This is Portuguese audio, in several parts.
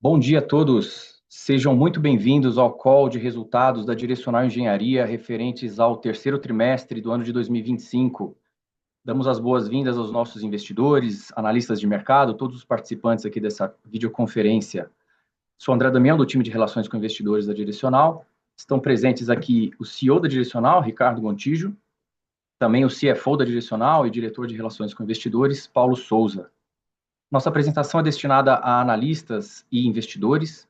Bom dia a todos. Sejam muito bem-vindos ao call de resultados da Direcional Engenharia referentes ao terceiro trimestre do ano de 2025. Damos as boas-vindas aos nossos investidores, analistas de mercado, todos os participantes aqui dessa videoconferência. Sou André Damião, do time de Relações com Investidores da Direcional. Estão presentes aqui o CEO da Direcional, Ricardo Gontijo, também o CFO da Direcional e diretor de Relações com Investidores, Paulo Souza. Nossa apresentação é destinada a analistas e investidores.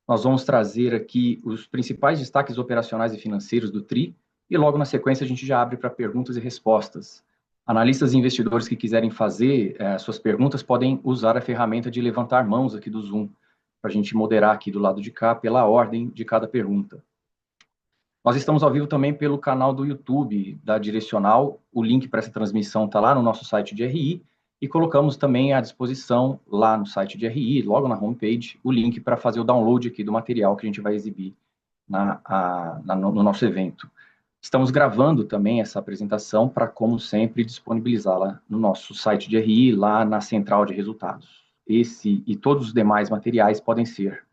Nós vamos trazer aqui os principais destaques operacionais e financeiros do TRI e logo na sequência a gente já abre para perguntas e respostas. Analistas e investidores que quiserem fazer suas perguntas podem usar a ferramenta de levantar mãos aqui do Zoom, para a gente moderar aqui do lado de cá pela ordem de cada pergunta. Nós estamos ao vivo também pelo canal do YouTube da Direcional. O link para essa transmissão está lá no nosso site de RI e colocamos também à disposição lá no site de RI, logo na homepage, o link para fazer o download aqui do material que a gente vai exibir no nosso evento. Estamos gravando também essa apresentação para, como sempre, disponibilizá-la no nosso site de RI, lá na central de resultados. Esse e todos os demais materiais podem ser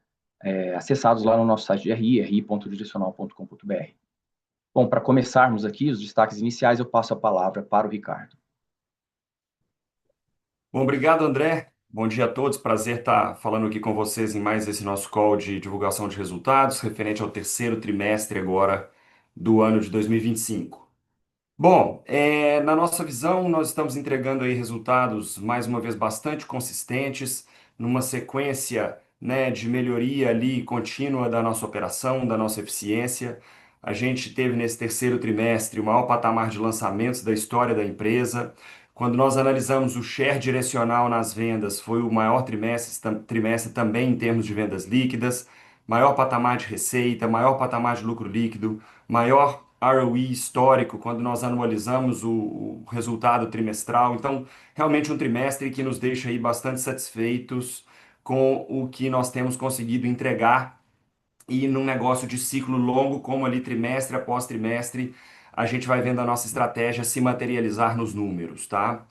acessados lá no nosso site de RI, ri.direcional.com.br. Bom, para começarmos aqui os destaques iniciais, eu passo a palavra para o Ricardo. Bom, obrigado, André. Bom dia a todos. Prazer estar falando aqui com vocês em mais esse nosso call de divulgação de resultados, referente ao terceiro trimestre agora do ano de 2025. Bom, na nossa visão, nós estamos entregando aí resultados, mais uma vez, bastante consistentes, numa sequência, né, de melhoria ali contínua da nossa operação, da nossa eficiência. A gente teve nesse terceiro trimestre o maior patamar de lançamentos da história da empresa. Quando nós analisamos o share direcional nas vendas, foi o maior trimestre também em termos de vendas líquidas, maior patamar de receita, maior patamar de lucro líquido, maior ROE histórico, quando nós anualizamos o resultado trimestral. Então, realmente um trimestre que nos deixa aí bastante satisfeitos com o que nós temos conseguido entregar e num negócio de ciclo longo, como ali trimestre após trimestre, a gente vai vendo a nossa estratégia se materializar nos números, tá?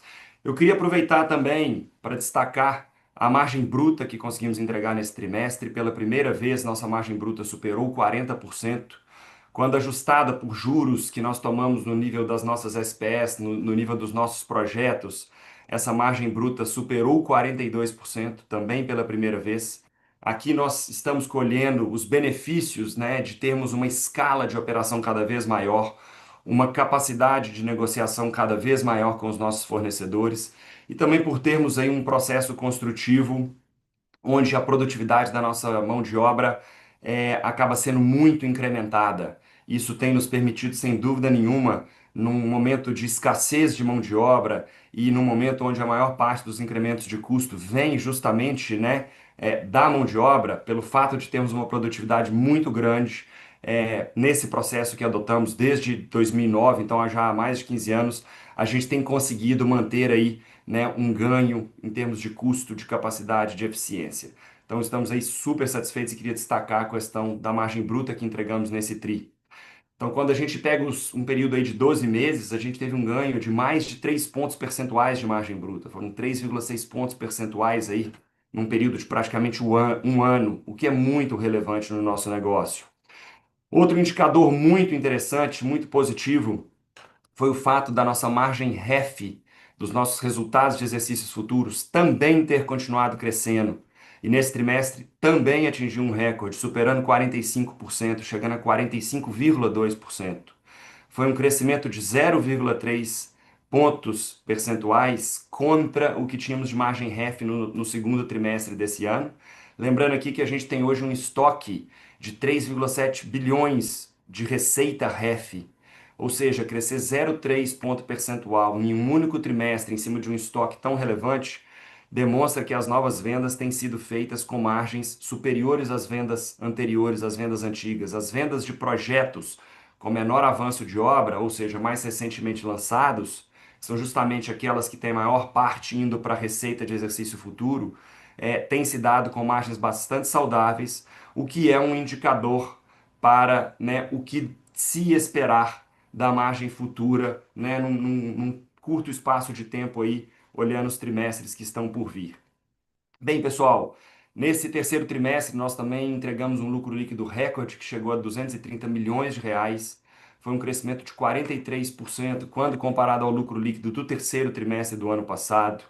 Eu queria aproveitar também para destacar a margem bruta que conseguimos entregar nesse trimestre. Pela primeira vez, nossa margem bruta superou 40%. Quando ajustada por juros que nós tomamos no nível das nossas SPS, no nível dos nossos projetos, essa margem bruta superou 42%, também pela primeira vez. Aqui nós estamos colhendo os benefícios, né, de termos uma escala de operação cada vez maior, uma capacidade de negociação cada vez maior com os nossos fornecedores e também por termos aí um processo construtivo onde a produtividade da nossa mão de obra acaba sendo muito incrementada. Isso tem nos permitido, sem dúvida nenhuma, num momento de escassez de mão de obra e num momento onde a maior parte dos incrementos de custo vem justamente, né, da mão de obra, pelo fato de termos uma produtividade muito grande, nesse processo que adotamos desde 2009, então há já mais de 15 anos, a gente tem conseguido manter aí, né, um ganho em termos de custo, de capacidade, de eficiência. Então estamos aí super satisfeitos e queria destacar a questão da margem bruta que entregamos nesse TRI. Então, quando a gente pega um período aí de 12 meses, a gente teve um ganho de mais de 3 pontos percentuais de margem bruta. Foram 3,6 pontos percentuais aí, num período de praticamente um ano, o que é muito relevante no nosso negócio. Outro indicador muito interessante, muito positivo, foi o fato da nossa margem REF, dos nossos resultados de exercícios futuros, também ter continuado crescendo. E nesse trimestre também atingiu um recorde, superando 45%, chegando a 45,2%. Foi um crescimento de 0,3 pontos percentuais contra o que tínhamos de margem REF no segundo trimestre desse ano. Lembrando aqui que a gente tem hoje um estoque de 3,7 bilhões de receita REF, ou seja, crescer 0,3 ponto percentual em um único trimestre em cima de um estoque tão relevante demonstra que as novas vendas têm sido feitas com margens superiores às vendas anteriores, às vendas antigas. As vendas de projetos com menor avanço de obra, ou seja, mais recentemente lançados, são justamente aquelas que têm maior parte indo para a receita de exercício futuro, têm se dado com margens bastante saudáveis, o que é um indicador para, né, o que se esperar da margem futura, né, num curto espaço de tempo aí, olhando os trimestres que estão por vir. Bem, pessoal, Nesse terceiro trimestre, nós também entregamos um lucro líquido recorde que chegou a 230 milhões de reais. Foi um crescimento de 43% quando comparado ao lucro líquido do terceiro trimestre do ano passado.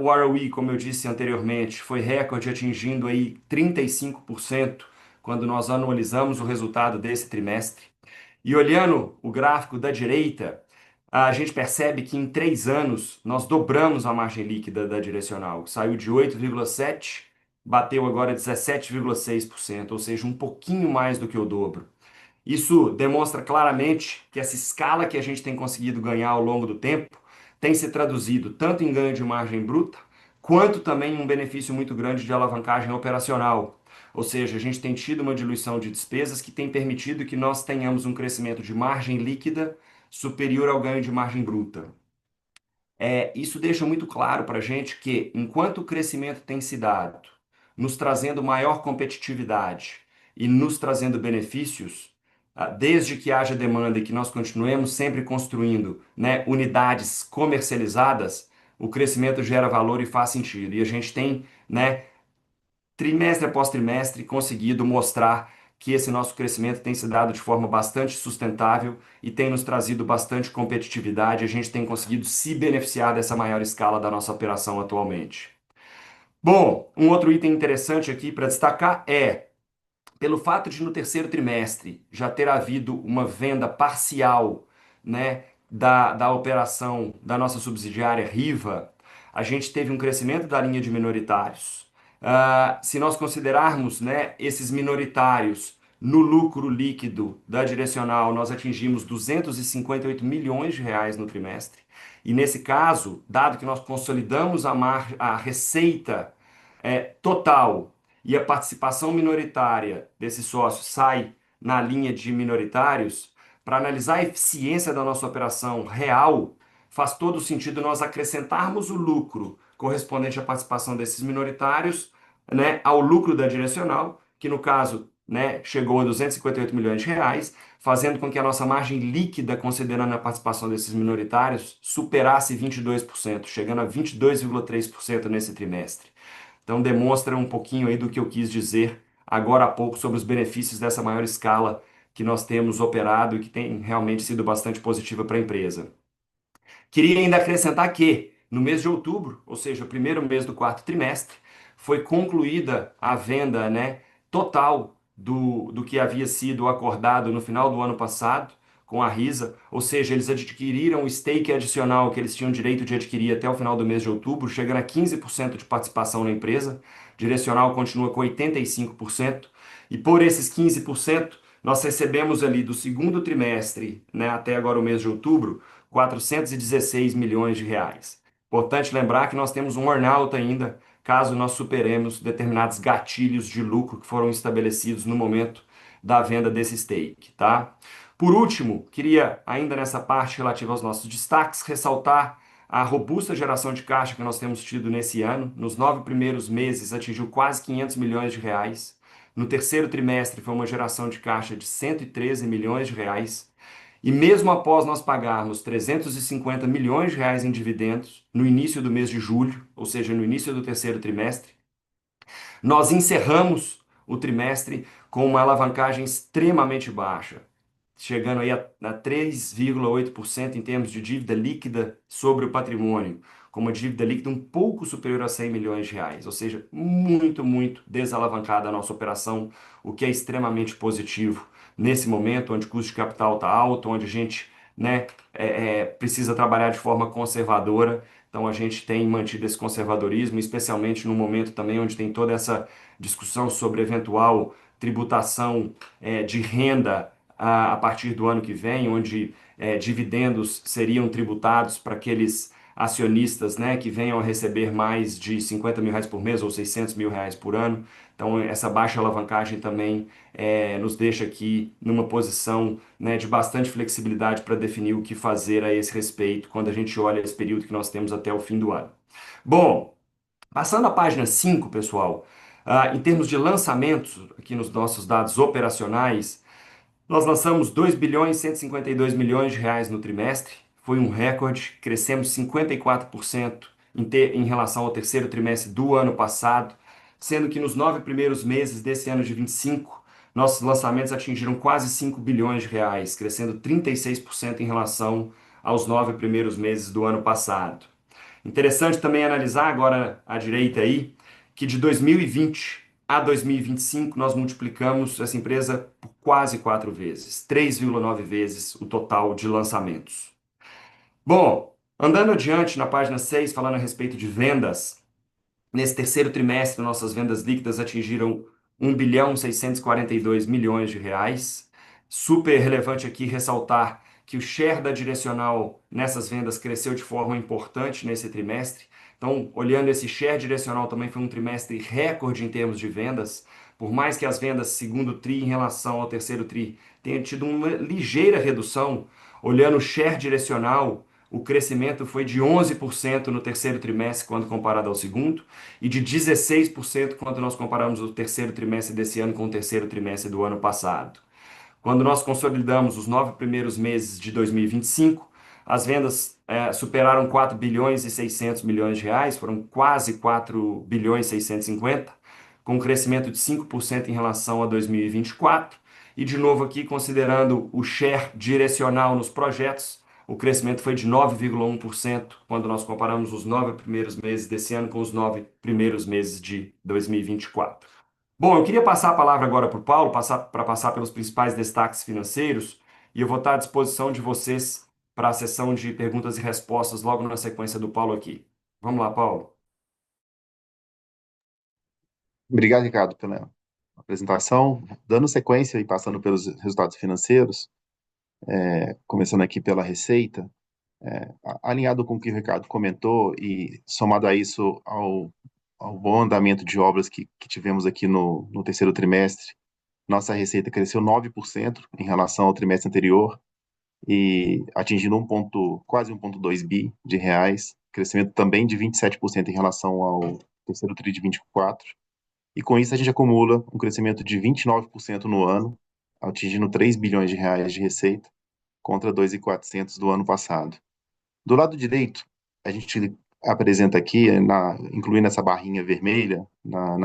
O ROE, como eu disse anteriormente, foi recorde, atingindo aí 35% quando nós anualizamos o resultado desse trimestre. E olhando o gráfico da direita, a gente percebe que em 3 anos nós dobramos a margem líquida da direcional. Saiu de 8,7%, bateu agora 17,6%, ou seja, um pouquinho mais do que o dobro. Isso demonstra claramente que essa escala que a gente tem conseguido ganhar ao longo do tempo tem se traduzido tanto em ganho de margem bruta, quanto também em um benefício muito grande de alavancagem operacional. Ou seja, a gente tem tido uma diluição de despesas que tem permitido que nós tenhamos um crescimento de margem líquida superior ao ganho de margem bruta. Isso deixa muito claro para a gente que, enquanto o crescimento tem se dado, nos trazendo maior competitividade e nos trazendo benefícios, desde que haja demanda e que nós continuemos sempre construindo, né, unidades comercializadas, o crescimento gera valor e faz sentido. E a gente tem, né, trimestre após trimestre, conseguido mostrar que esse nosso crescimento tem se dado de forma bastante sustentável e tem nos trazido bastante competitividade. A gente tem conseguido se beneficiar dessa maior escala da nossa operação atualmente. Bom, um outro item interessante aqui para destacar é, pelo fato de no terceiro trimestre já ter havido uma venda parcial, né, da operação da nossa subsidiária Riva, a gente teve um crescimento da linha de minoritários. Se nós considerarmos, né, esses minoritários no lucro líquido da direcional, nós atingimos 258 milhões de reais no trimestre. E nesse caso, dado que nós consolidamos a receita total e a participação minoritária desse sócio sai na linha de minoritários, para analisar a eficiência da nossa operação real, faz todo sentido nós acrescentarmos o lucro correspondente à participação desses minoritários, né, ao lucro da direcional, que no caso, né, chegou a 258 milhões de reais, fazendo com que a nossa margem líquida, considerando a participação desses minoritários, superasse 22%, chegando a 22,3% nesse trimestre. Então demonstra um pouquinho aí do que eu quis dizer agora há pouco sobre os benefícios dessa maior escala que nós temos operado e que tem realmente sido bastante positiva para a empresa. Queria ainda acrescentar que, no mês de outubro, ou seja, o primeiro mês do quarto trimestre, foi concluída a venda, né, total do que havia sido acordado no final do ano passado com a Risa, ou seja, eles adquiriram o stake adicional que eles tinham direito de adquirir até o final do mês de outubro, chegando a 15% de participação na empresa. Direcional continua com 85%, e por esses 15%, nós recebemos ali do segundo trimestre, né, até agora o mês de outubro, 416 milhões de reais. Importante lembrar que nós temos um earn-out ainda, caso nós superemos determinados gatilhos de lucro que foram estabelecidos no momento da venda desse stake, tá? Por último, queria ainda nessa parte relativa aos nossos destaques, ressaltar a robusta geração de caixa que nós temos tido nesse ano. Nos 9 primeiros meses atingiu quase 500 milhões de reais. No terceiro trimestre foi uma geração de caixa de 113 milhões de reais. E mesmo após nós pagarmos 350 milhões de reais em dividendos no início do mês de julho, ou seja, no início do terceiro trimestre, nós encerramos o trimestre com uma alavancagem extremamente baixa, chegando aí a 3,8% em termos de dívida líquida sobre o patrimônio, com uma dívida líquida um pouco superior a 100 milhões de reais, ou seja, muito, muito desalavancada a nossa operação, o que é extremamente positivo nesse momento onde o custo de capital está alto, onde a gente, né, precisa trabalhar de forma conservadora. Então a gente tem mantido esse conservadorismo, especialmente no momento também onde tem toda essa discussão sobre eventual tributação de renda a partir do ano que vem, onde dividendos seriam tributados para aqueles acionistas, né, que venham a receber mais de 50 mil reais por mês ou 600 mil reais por ano. Então, essa baixa alavancagem também nos deixa aqui numa posição, né, de bastante flexibilidade para definir o que fazer a esse respeito quando a gente olha esse período que nós temos até o fim do ano. Bom, passando à página 5, pessoal, em termos de lançamentos, aqui nos nossos dados operacionais, nós lançamos 2 bilhões e 152 milhões de reais no trimestre, foi um recorde, crescemos 54% em relação ao terceiro trimestre do ano passado, sendo que nos 9 primeiros meses desse ano de 25, nossos lançamentos atingiram quase 5 bilhões de reais, crescendo 36% em relação aos 9 primeiros meses do ano passado. Interessante também analisar agora à direita aí, que de 2020 a 2025 nós multiplicamos essa empresa por quase 4 vezes, 3,9 vezes o total de lançamentos. Bom, andando adiante na página 6, falando a respeito de vendas, nesse terceiro trimestre nossas vendas líquidas atingiram 1,642 bilhão de reais. Super relevante aqui ressaltar que o share da direcional nessas vendas cresceu de forma importante nesse trimestre. Então, olhando esse share direcional, também foi um trimestre recorde em termos de vendas. Por mais que as vendas segundo TRI em relação ao terceiro TRI tenham tido uma ligeira redução, olhando o share direcional, o crescimento foi de 11% no terceiro trimestre quando comparado ao segundo e de 16% quando nós comparamos o terceiro trimestre desse ano com o terceiro trimestre do ano passado. Quando nós consolidamos os 9 primeiros meses de 2025, as vendas superaram 4 bilhões e 600 milhões de reais, foram quase 4 bilhões e 650, com um crescimento de 5% em relação a 2024. E, de novo aqui, considerando o share direcional nos projetos, o crescimento foi de 9,1% quando nós comparamos os 9 primeiros meses desse ano com os 9 primeiros meses de 2024. Bom, eu queria passar a palavra agora para o Paulo, para passar pelos principais destaques financeiros, e eu vou estar à disposição de vocês para a sessão de perguntas e respostas logo na sequência do Paulo aqui. Vamos lá, Paulo. Obrigado, Ricardo, pela apresentação. Dando sequência e passando pelos resultados financeiros, começando aqui pela receita, alinhado com o que o Ricardo comentou e somado a isso ao bom andamento de obras que tivemos aqui no terceiro trimestre, nossa receita cresceu 9% em relação ao trimestre anterior e atingindo quase 1,2 bi de reais, crescimento também de 27% em relação ao terceiro tri de 24. E com isso a gente acumula um crescimento de 29% no ano, atingindo 3 bilhões de reais de receita, contra 2.400 do ano passado. Do lado direito, a gente apresenta aqui, incluindo essa barrinha vermelha na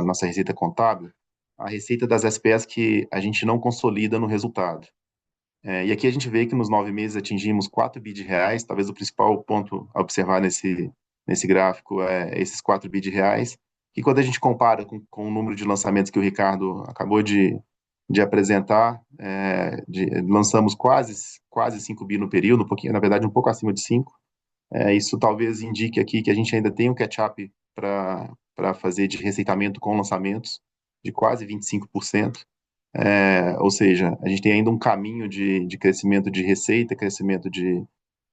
nossa receita contábil, a receita das SPS que a gente não consolida no resultado. E aqui a gente vê que nos 9 meses atingimos 4 bi de reais, talvez o principal ponto a observar nesse gráfico é esses 4 bi de reais, e quando a gente compara com o número de lançamentos que o Ricardo acabou de apresentar, lançamos quase 5 bi no período, na verdade um pouco acima de 5. Isso talvez indique aqui que a gente ainda tem um catch-up para fazer de receitamento com lançamentos, de quase 25%. Ou seja, a gente tem ainda um caminho de crescimento de receita, crescimento de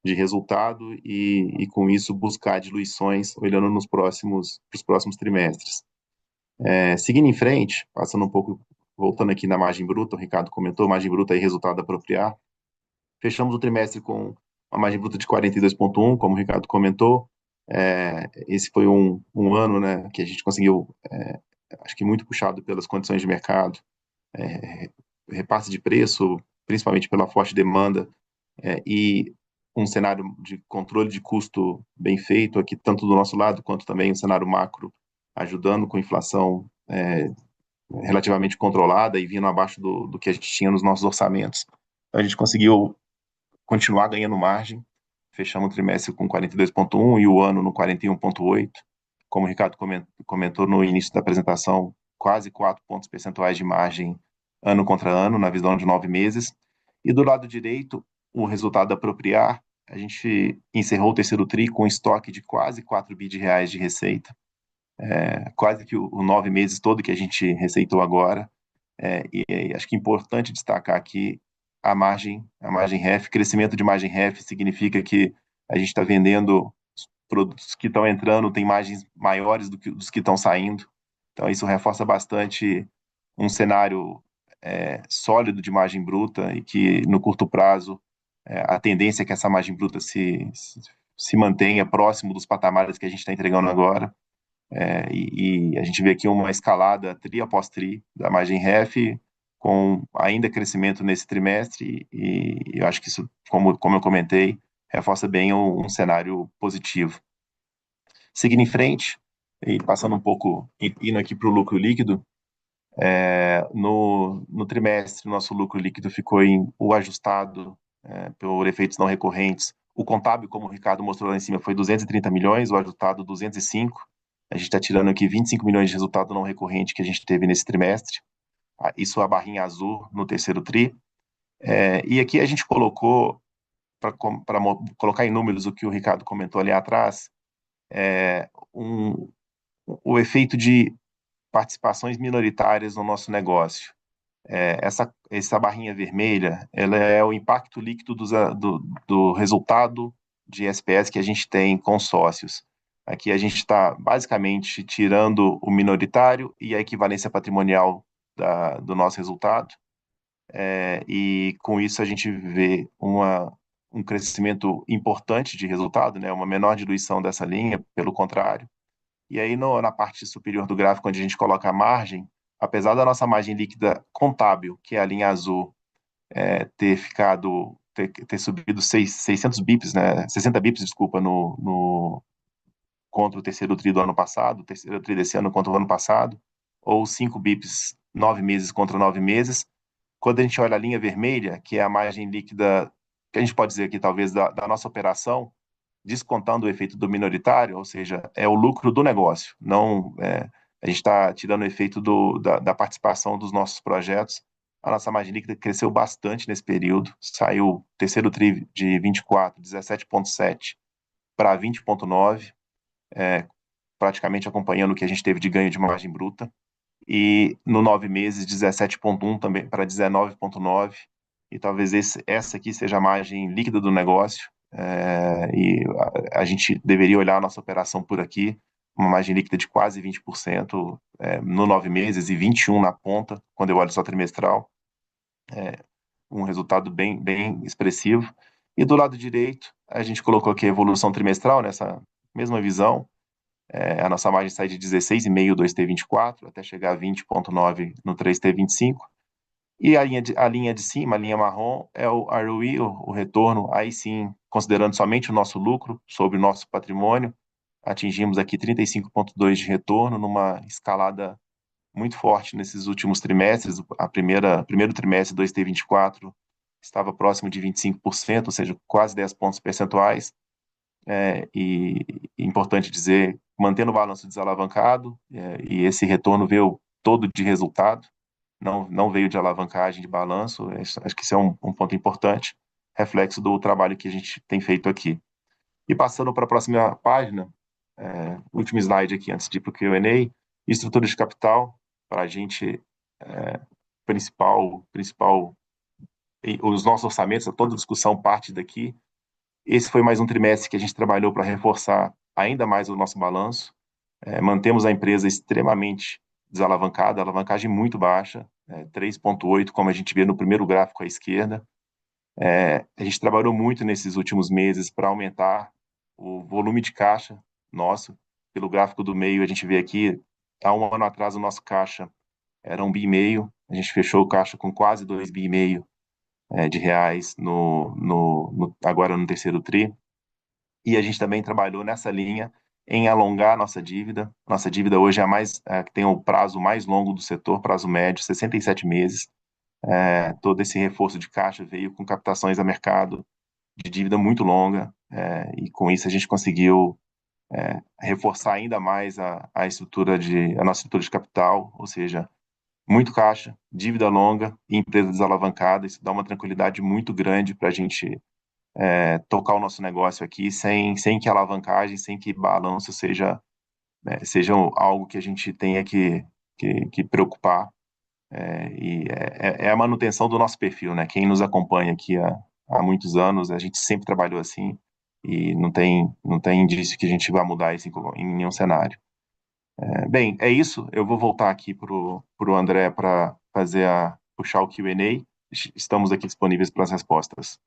resultado e com isso buscar diluições olhando para os próximos trimestres. Seguindo em frente, passando um pouco, voltando aqui na margem bruta, o Ricardo comentou, margem bruta e resultado a apropriar. Fechamos o trimestre com uma margem bruta de 42,1, como o Ricardo comentou. Esse foi um ano, né, que a gente conseguiu, acho que muito puxado pelas condições de mercado, repasse de preço, principalmente pela forte demanda, e um cenário de controle de custo bem feito aqui, tanto do nosso lado, quanto também um cenário macro, ajudando com inflação relativamente controlada e vindo abaixo do que a gente tinha nos nossos orçamentos. Então, a gente conseguiu continuar ganhando margem, fechamos o trimestre com 42,1 e o ano no 41,8. Como o Ricardo comentou no início da apresentação, quase 4 pontos percentuais de margem ano contra ano, na visão de 9 meses. E do lado direito, o resultado a apropriar, a gente encerrou o terceiro TRI com um estoque de quase 4 bi de reais de receita, quase que o 9 meses todo que a gente receitou agora. E acho que é importante destacar aqui a margem REF, crescimento de margem REF significa que a gente está vendendo produtos que estão entrando, tem margens maiores do que dos que estão saindo. Então, isso reforça bastante um cenário sólido de margem bruta e que, no curto prazo, a tendência é que essa margem bruta se mantenha próximo dos patamares que a gente está entregando agora. E a gente vê aqui uma escalada tri após tri da margem REF, com ainda crescimento nesse trimestre, e eu acho que isso, como eu comentei, reforça bem um cenário positivo. Seguindo em frente, E passando um pouco, indo aqui para o lucro líquido, no trimestre, nosso lucro líquido ficou o ajustado por efeitos não recorrentes. O contábil, como o Ricardo mostrou lá em cima, foi 230 milhões, o ajustado 205. A gente está tirando aqui 25 milhões de resultado não recorrente que a gente teve nesse trimestre. Isso a barrinha azul no terceiro TRI. E aqui a gente colocou, para colocar em números o que o Ricardo comentou ali atrás, o efeito de participações minoritárias no nosso negócio. Essa barrinha vermelha, ela é o impacto líquido do resultado de SPS que a gente tem com sócios. Aqui a gente está basicamente tirando o minoritário e a equivalência patrimonial do nosso resultado, e com isso a gente vê um crescimento importante de resultado, né, uma menor diluição dessa linha, pelo contrário. E aí, na parte superior do gráfico, onde a gente coloca a margem, apesar da nossa margem líquida contábil, que é a linha azul, ter subido 600 bips, né, 60 bips, desculpa, contra o terceiro TRI do ano passado, o terceiro TRI desse ano contra o ano passado, ou 5 bips 9 meses contra 9 meses. Quando a gente olha a linha vermelha, que é a margem líquida, que a gente pode dizer aqui, talvez, da nossa operação, descontando o efeito do minoritário, ou seja, é o lucro do negócio, não a gente está tirando o efeito da participação dos nossos projetos. A nossa margem líquida cresceu bastante nesse período, saiu terceiro TRI de 24, 17,7 para 20,9, praticamente acompanhando o que a gente teve de ganho de margem bruta, e no 9 meses, 17,1 também para 19,9, e talvez essa aqui seja a margem líquida do negócio, e a gente deveria olhar a nossa operação por aqui, uma margem líquida de quase 20% no 9 meses e 21% na ponta, quando eu olho só trimestral, um resultado bem, bem expressivo. E do lado direito, a gente colocou aqui a evolução trimestral, nessa mesma visão. A nossa margem sai de 16,5 do 2T24 até chegar a 20,9 no 3T25. E a linha de cima, a linha marrom, é o ROE, o retorno, aí sim, considerando somente o nosso lucro sobre o nosso patrimônio, atingimos aqui 35,2 de retorno, numa escalada muito forte nesses últimos trimestres. Primeiro trimestre 2T24 estava próximo de 25%, ou seja, quase 10 pontos percentuais. E importante dizer, mantendo o balanço desalavancado, e esse retorno veio todo de resultado, não veio de alavancagem de balanço. Acho que isso é um ponto importante, reflexo do trabalho que a gente tem feito aqui. E passando para a próxima página, último slide aqui antes de ir para o Q&A, estrutura de capital, para a gente, principal, os nossos orçamentos, toda discussão parte daqui. Esse foi mais um trimestre que a gente trabalhou para reforçar ainda mais o nosso balanço. Mantemos a empresa extremamente desalavancada, alavancagem muito baixa, 3,8, como a gente vê no primeiro gráfico à esquerda. A gente trabalhou muito nesses últimos meses para aumentar o volume de caixa nosso. Pelo gráfico do meio, a gente vê aqui, há um ano atrás, o nosso caixa era 1,5 bi, a gente fechou o caixa com quase 2,5 bi de reais agora no terceiro TRI. E a gente também trabalhou nessa linha em alongar nossa dívida. Nossa dívida hoje é que tem o prazo mais longo do setor, prazo médio, 67 meses. Todo esse reforço de caixa veio com captações a mercado de dívida muito longa, e com isso a gente conseguiu reforçar ainda mais a nossa estrutura de capital, ou seja, muito caixa, dívida longa e empresa desalavancada. Isso dá uma tranquilidade muito grande para a gente tocar o nosso negócio aqui sem que alavancagem, sem que balanço seja algo que a gente tenha que preocupar. E é a manutenção do nosso perfil, né? Quem nos acompanha aqui há muitos anos, a gente sempre trabalhou assim, e não tem indício que a gente vá mudar isso em nenhum cenário. Bem, é isso. Eu vou voltar aqui para o André para puxar o Q&A. Estamos aqui disponíveis para as respostas.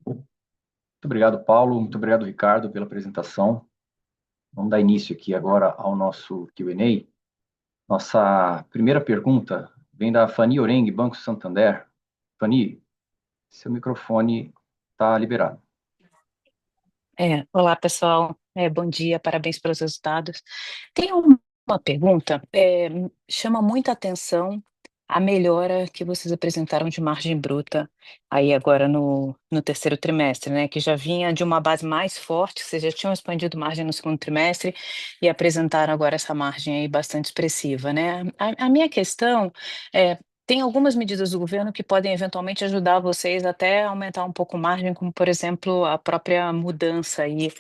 Muito obrigado, Paulo. Muito obrigado, Ricardo, pela apresentação. Vamos dar início aqui agora ao nosso Q&A. Nossa primeira pergunta vem da Fanny Oreng, Banco Santander. Fanny, seu microfone está liberado. Olá, pessoal. Bom dia, parabéns pelos resultados. Tem uma pergunta, chama muita atenção a melhora que vocês apresentaram de margem bruta aí agora no terceiro trimestre, né? Que já vinha de uma base mais forte, vocês já tinham expandido margem no segundo trimestre e apresentaram agora essa margem aí bastante expressiva, né? A minha questão é. Tem algumas medidas do governo que podem eventualmente ajudar vocês até a aumentar um pouco a margem, como, por exemplo, a própria mudança aí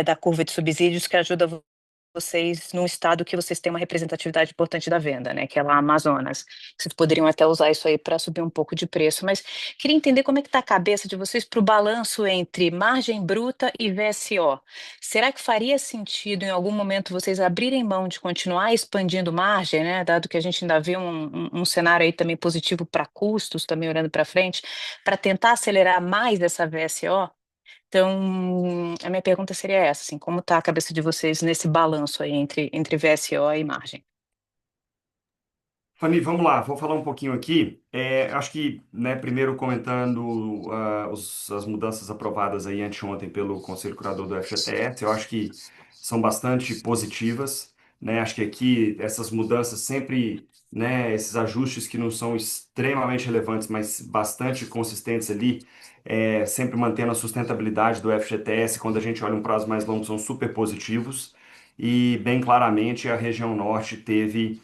da curva de subsídios que ajuda vocês num estado que vocês têm uma representatividade importante da venda, né, que é lá Amazonas. Vocês poderiam até usar isso aí para subir um pouco de preço, mas queria entender como é que está a cabeça de vocês para o balanço entre margem bruta e VSO. Será que faria sentido em algum momento vocês abrirem mão de continuar expandindo margem, né, dado que a gente ainda vê um cenário aí também positivo para custos, também olhando para frente, para tentar acelerar mais essa VSO? Então, a minha pergunta seria essa, assim, como está a cabeça de vocês nesse balanço aí entre VSO e margem? Fanny, vamos lá, vou falar um pouquinho aqui. Acho que, né, primeiro comentando as mudanças aprovadas aí anteontem pelo Conselho Curador do FGTS, eu acho que são bastante positivas, né? Acho que aqui essas mudanças sempre, né, esses ajustes que não são extremamente relevantes, mas bastante consistentes ali, sempre mantendo a sustentabilidade do FGTS, quando a gente olha um prazo mais longo, são super positivos. E bem claramente a região norte teve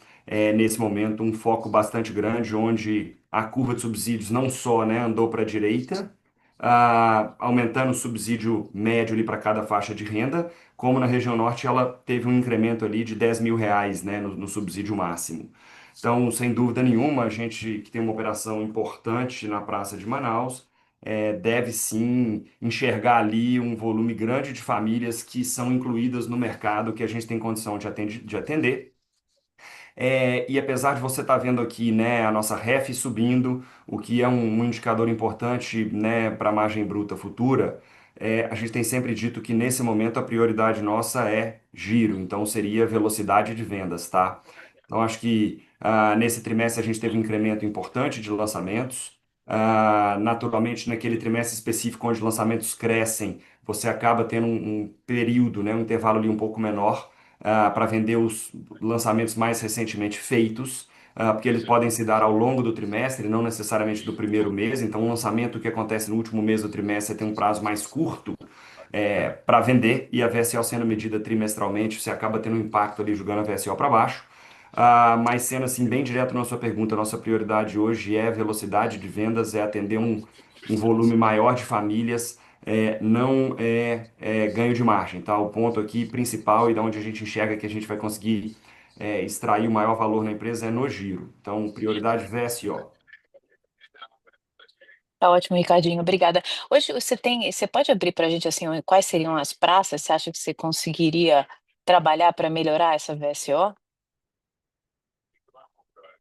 nesse momento um foco bastante grande, onde a curva de subsídios não só, né, andou para a direita, aumentando o subsídio médio ali para cada faixa de renda, como na região norte ela teve um incremento ali de R$ 10.000, né, no subsídio máximo. Então, sem dúvida nenhuma, a gente que tem uma operação importante na Praça de Manaus, deve sim enxergar ali um volume grande de famílias que são incluídas no mercado que a gente tem condição de atender. E apesar de você estar vendo aqui, né, a nossa REF subindo, o que é um indicador importante, né, para a margem bruta futura, a gente tem sempre dito que nesse momento a prioridade nossa é giro, então seria velocidade de vendas, tá? Então acho que nesse trimestre a gente teve um incremento importante de lançamentos. Naturalmente, naquele trimestre específico onde os lançamentos crescem, você acaba tendo um período, né, um intervalo ali um pouco menor para vender os lançamentos mais recentemente feitos, porque eles podem se dar ao longo do trimestre, não necessariamente do primeiro mês. Então, um lançamento que acontece no último mês do trimestre tem um prazo mais curto para vender, e a VSO sendo medida trimestralmente, você acaba tendo um impacto ali jogando a VSO para baixo. Mas sendo assim, bem direto na sua pergunta, nossa prioridade hoje é velocidade de vendas, é atender um volume maior de famílias, não ganho de margem, tá? O ponto aqui principal e da onde a gente enxerga que a gente vai conseguir extrair o maior valor na empresa é no giro. Então, prioridade VSO. Tá ótimo, Ricardinho, obrigada. Hoje você pode abrir para a gente assim, quais seriam as praças? Você acha que você conseguiria trabalhar para melhorar essa VSO?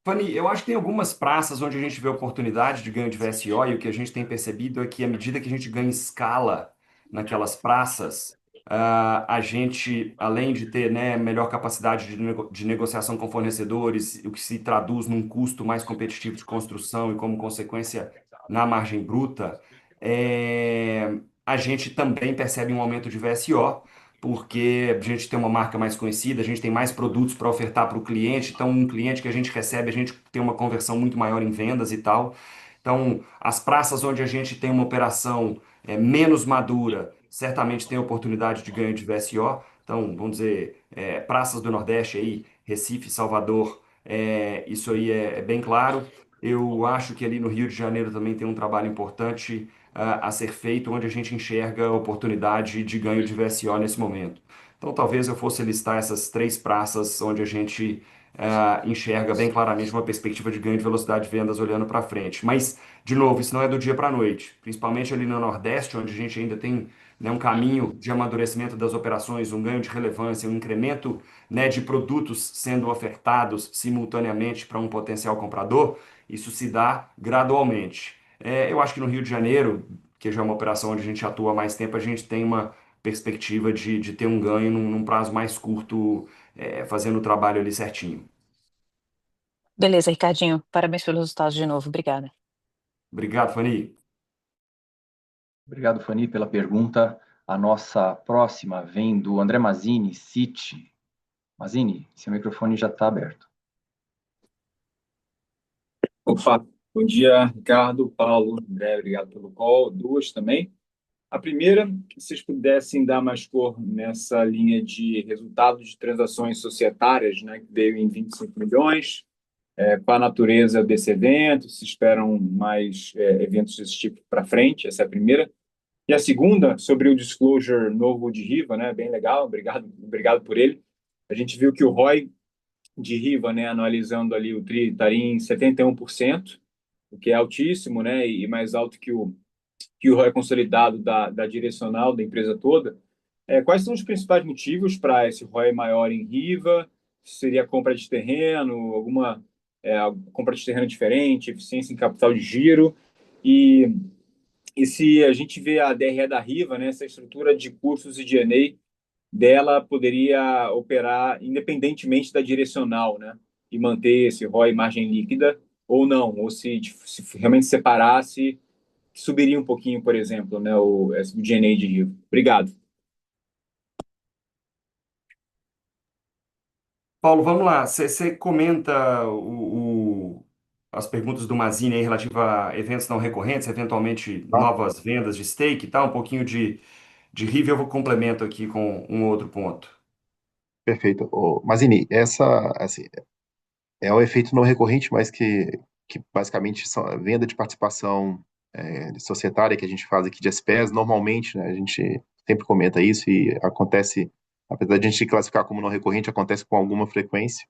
Fanny, eu acho que tem algumas praças onde a gente vê oportunidade de ganho de VSO e o que a gente tem percebido é que à medida que a gente ganha escala naquelas praças, a gente, além de ter, né, melhor capacidade de negociação com fornecedores, o que se traduz num custo mais competitivo de construção e, como consequência, na margem bruta, a gente também percebe um aumento de VSO, porque a gente tem uma marca mais conhecida, a gente tem mais produtos para ofertar para o cliente, então um cliente que a gente recebe, a gente tem uma conversão muito maior em vendas e tal. Então, as praças onde a gente tem uma operação menos madura, certamente tem oportunidade de ganho de VSO. Então, vamos dizer, praças do Nordeste aí, Recife, Salvador, isso aí é bem claro. Eu acho que ali no Rio de Janeiro também tem um trabalho importante a ser feito, onde a gente enxerga a oportunidade de ganho de VSO nesse momento. Então, talvez eu fosse listar essas três praças onde a gente enxerga bem claramente uma perspectiva de ganho de velocidade de vendas olhando para frente. Mas, de novo, isso não é do dia para a noite, principalmente ali no Nordeste, onde a gente ainda tem, né, um caminho de amadurecimento das operações, um ganho de relevância, um incremento, né, de produtos sendo ofertados simultaneamente para um potencial comprador. Isso se dá gradualmente. Eu acho que no Rio de Janeiro, que já é uma operação onde a gente atua há mais tempo, a gente tem uma perspectiva de ter um ganho num prazo mais curto, fazendo o trabalho ali certinho. Beleza, Ricardinho, parabéns pelos resultados de novo, obrigada. Obrigado, Fanny. Obrigado, Fanny, pela pergunta. A nossa próxima vem do André Mazzini, Citi. Mazzini, seu microfone já está aberto. Opa, bom dia, Ricardo, Paulo, André, obrigado pelo call. Duas também. A primeira, que vocês pudessem dar mais cor nessa linha de resultados de transações societárias, né, que veio em 25 milhões, qual a natureza desse evento, se esperam mais eventos desse tipo para frente, essa é a primeira. E a segunda, sobre o disclosure novo de Riva, né, bem legal, obrigado por ele. A gente viu que o ROI de Riva, né, analisando ali o TRI, estaria em 71%, o que é altíssimo, né, e mais alto que o ROI consolidado da direcional da empresa toda. Quais são os principais motivos para esse ROI maior em Riva? Seria compra de terreno, alguma compra de terreno diferente, eficiência em capital de giro? E, e se a gente vê a DRE da Riva, né, essa estrutura de custos e G&A dela poderia operar independentemente da direcional, né, e manter esse ROI margem líquida ou não, ou se realmente separasse, subiria um pouquinho, por exemplo, né, o G&A de Riva. Obrigado. Paulo, vamos lá. Você comenta as perguntas do Mazzini aí relativa a eventos não recorrentes, eventualmente Tá? novas vendas de stake e tal, um pouquinho de Riva, eu vou complemento aqui com um outro ponto. Perfeito. Mazini, essa, assim, é um efeito não recorrente, mas que basicamente são a venda de participação societária que a gente faz aqui de SPS, normalmente, né, a gente sempre comenta isso e acontece, apesar de a gente classificar como não recorrente, acontece com alguma frequência.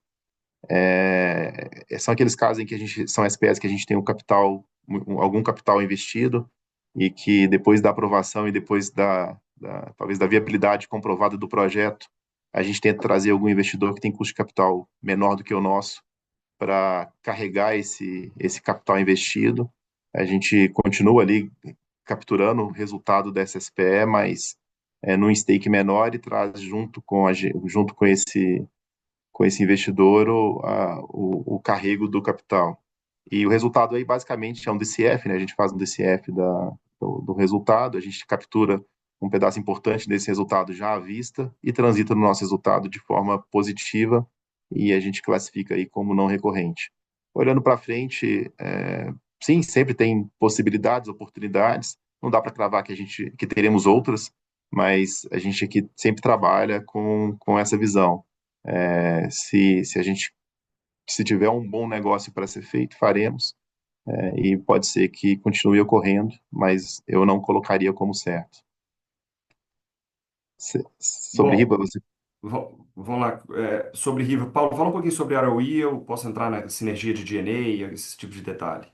São aqueles casos em que são SPS que a gente tem algum capital investido e que depois da aprovação e depois talvez da viabilidade comprovada do projeto, a gente tenta trazer algum investidor que tem custo de capital menor do que o nosso para carregar esse capital investido. A gente continua ali capturando o resultado dessa SPE, mas num stake menor e traz junto com esse investidor o carrego do capital. E o resultado aí basicamente é um DCF, né? A gente faz um DCF do resultado, a gente captura um pedaço importante desse resultado já à vista e transita no nosso resultado de forma positiva e a gente classifica aí como não recorrente. Olhando para frente, sim, sempre tem possibilidades, oportunidades. Não dá para cravar que teremos outras, mas a gente aqui sempre trabalha com essa visão. Se tiver um bom negócio para ser feito, faremos, e pode ser que continue ocorrendo, mas eu não colocaria como certo. Sobre Bom, riba, você. vamos lá. Sobre Riva, Paulo, fala um pouquinho sobre ROE, eu posso entrar na sinergia de G&A, esse tipo de detalhe.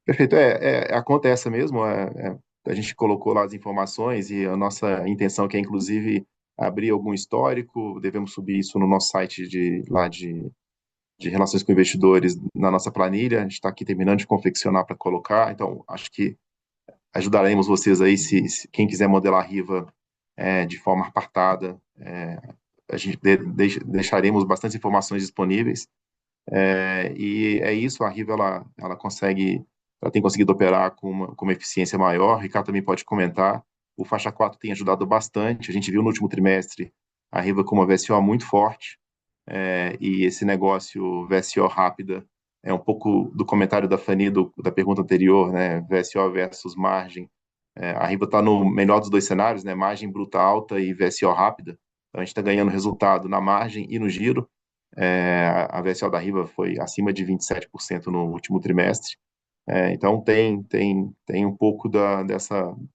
Perfeito, a conta é essa mesmo, a gente colocou lá as informações e a nossa intenção aqui é, inclusive, abrir algum histórico, devemos subir isso no nosso site de relações com investidores na nossa planilha, a gente está aqui terminando de confeccionar para colocar, então acho que ajudaremos vocês aí, se quem quiser modelar a Riva de forma apartada, a gente deixaremos bastante informações disponíveis, e é isso, a Riva, ela tem conseguido operar com uma eficiência maior, o Ricardo também pode comentar, o Faixa 4 tem ajudado bastante, a gente viu no último trimestre a Riva com uma VSO muito forte, e esse negócio VSO rápida é um pouco do comentário da Fanny da pergunta anterior, né? VSO versus margem. A Riva está no melhor dos dois cenários, né? Margem bruta alta e VSO rápida. Então a gente está ganhando resultado na margem e no giro. A VSO da Riva foi acima de 27% no último trimestre. Então tem um pouco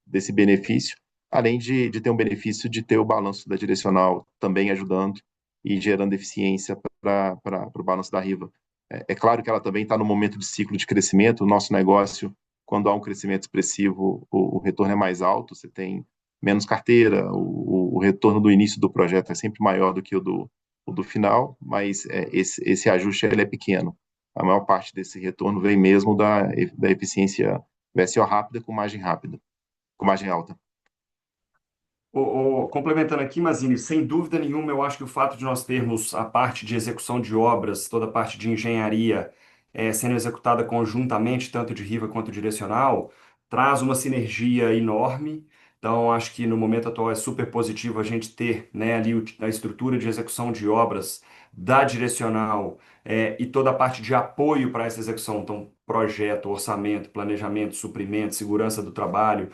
desse benefício, além de ter um benefício de ter o balanço da direcional também ajudando e gerando eficiência para o balanço da Riva. É claro que ela também está no momento de ciclo de crescimento. O nosso negócio, quando há um crescimento expressivo, o retorno é mais alto, você tem menos carteira, o retorno do início do projeto é sempre maior do que o do final, mas esse ajuste ele é pequeno. A maior parte desse retorno vem mesmo da eficiência VSO rápida com margem alta. Complementando aqui, Mazini, sem dúvida nenhuma, eu acho que o fato de nós termos a parte de execução de obras, toda a parte de engenharia sendo executada conjuntamente, tanto de Riva quanto direcional, traz uma sinergia enorme, Então, acho que no momento atual é super positivo a gente ter, né, ali a estrutura de execução de obras da direcional e toda a parte de apoio para essa execução. Então, projeto, orçamento, planejamento, suprimento, segurança do trabalho,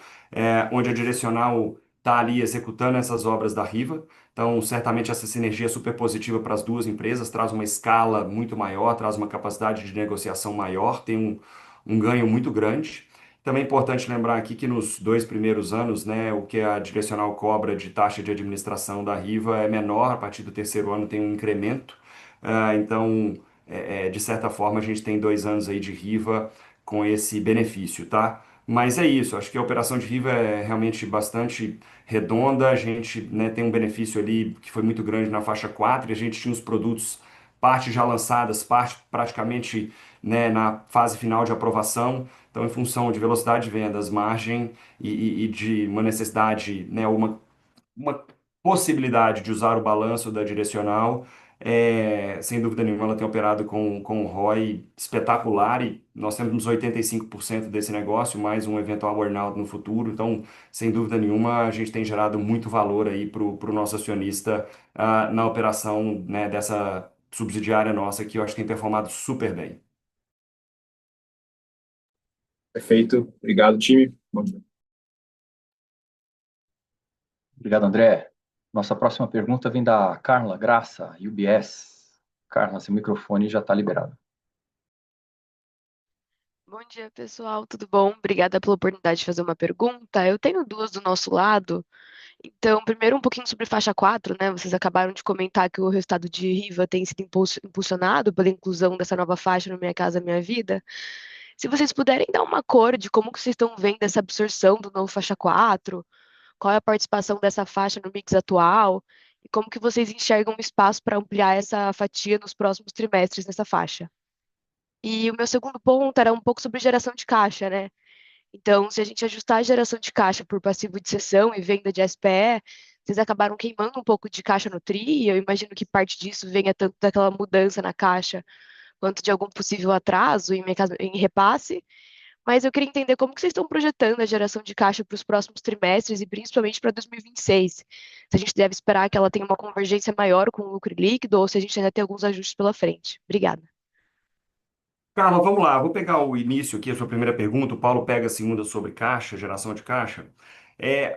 onde a direcional está ali executando essas obras da Riva. Então, certamente essa sinergia é super positiva para as duas empresas, traz uma escala muito maior, traz uma capacidade de negociação maior, tem um ganho muito grande. Também é importante lembrar aqui que nos 2 primeiros anos, né, o que a direcional cobra de taxa de administração da Riva é menor, a partir do terceiro ano tem um incremento. Então, de certa forma, a gente tem 2 anos aí de Riva com esse benefício, tá? Mas é isso, acho que a operação de Riva é realmente bastante redonda, a gente, né, tem um benefício ali que foi muito grande na faixa 4 e a gente tinha os produtos, parte já lançadas, parte praticamente, né, na fase final de aprovação. Então, em função de velocidade de vendas, margem e de uma necessidade, né, uma possibilidade de usar o balanço da direcional, sem dúvida nenhuma, ela tem operado com um ROI espetacular e nós temos 85% desse negócio, mais um eventual earnout no futuro. Então, sem dúvida nenhuma, a gente tem gerado muito valor aí para o nosso acionista na operação, né, dessa subsidiária nossa, que eu acho que tem performado super bem. Perfeito. Obrigado, time. Bom dia. Obrigado, André. Nossa próxima pergunta vem da Carla Graça, UBS. Carla, seu microfone já está liberado. Bom dia, pessoal, tudo bom? Obrigada pela oportunidade de fazer uma pergunta. Eu tenho duas do nosso lado. Então, primeiro, um pouquinho sobre faixa 4, né? Vocês acabaram de comentar que o resultado de Riva tem sido impulsionado pela inclusão dessa nova faixa no Minha Casa Minha Vida. Se vocês puderem dar uma cor de como que vocês estão vendo essa absorção do novo faixa 4, qual é a participação dessa faixa no mix atual e como que vocês enxergam o espaço para ampliar essa fatia nos próximos trimestres nessa faixa. E o meu segundo ponto era um pouco sobre geração de caixa, né? Então, se a gente ajustar a geração de caixa por passivo de cessão e venda de SPE, vocês acabaram queimando um pouco de caixa no TRI, e eu imagino que parte disso venha tanto daquela mudança na caixa, quanto de algum possível atraso em repasse. Mas eu queria entender como que vocês estão projetando a geração de caixa para os próximos trimestres e principalmente para 2026. Se a gente deve esperar que ela tenha uma convergência maior com o lucro líquido ou se a gente ainda tem alguns ajustes pela frente. Obrigada. Carla, vamos lá. Vou pegar o início aqui, a sua primeira pergunta. O Paulo pega a segunda sobre caixa, geração de caixa.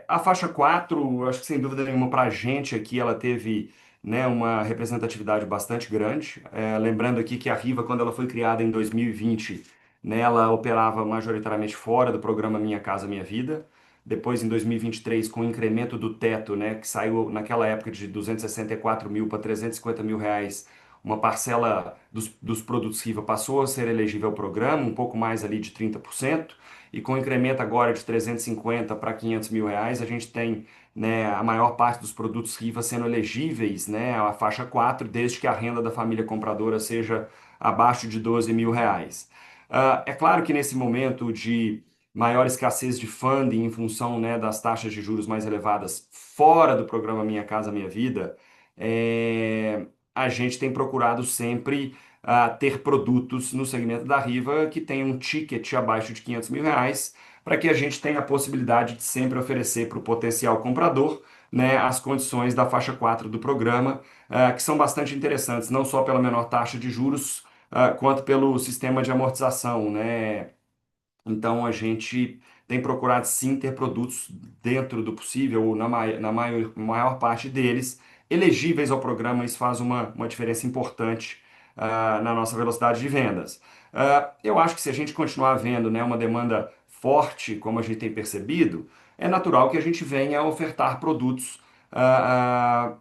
A faixa 4, acho que sem dúvida nenhuma para a gente aqui, ela teve, né, uma representatividade bastante grande. Lembrando aqui que a Riva, quando ela foi criada em 2020, né, ela operava majoritariamente fora do programa Minha Casa Minha Vida. Depois, em 2023, com o incremento do teto, né, que saiu naquela época de 264 mil para 350 mil reais, uma parcela dos produtos Riva passou a ser elegível ao programa, um pouco mais ali de 30%, e com o incremento agora de 350 para 500 mil reais, a gente tem, né, a maior parte dos produtos Riva sendo elegíveis, né, à faixa 4, desde que a renda da família compradora seja abaixo de 12 mil reais. É claro que nesse momento de maior escassez de funding em função, né, das taxas de juros mais elevadas fora do programa Minha Casa Minha Vida, a gente tem procurado sempre ter produtos no segmento da Riva que tenham um ticket abaixo de 500 mil reais, para que a gente tenha a possibilidade de sempre oferecer para o potencial comprador, né, as condições da faixa 4 do programa, que são bastante interessantes, não só pela menor taxa de juros, quanto pelo sistema de amortização, né? Então a gente tem procurado sim ter produtos dentro do possível, ou na maior parte deles, elegíveis ao programa. Isso faz uma diferença importante na nossa velocidade de vendas. Eu acho que se a gente continuar vendo, né, uma demanda forte, como a gente tem percebido, é natural que a gente venha a ofertar produtos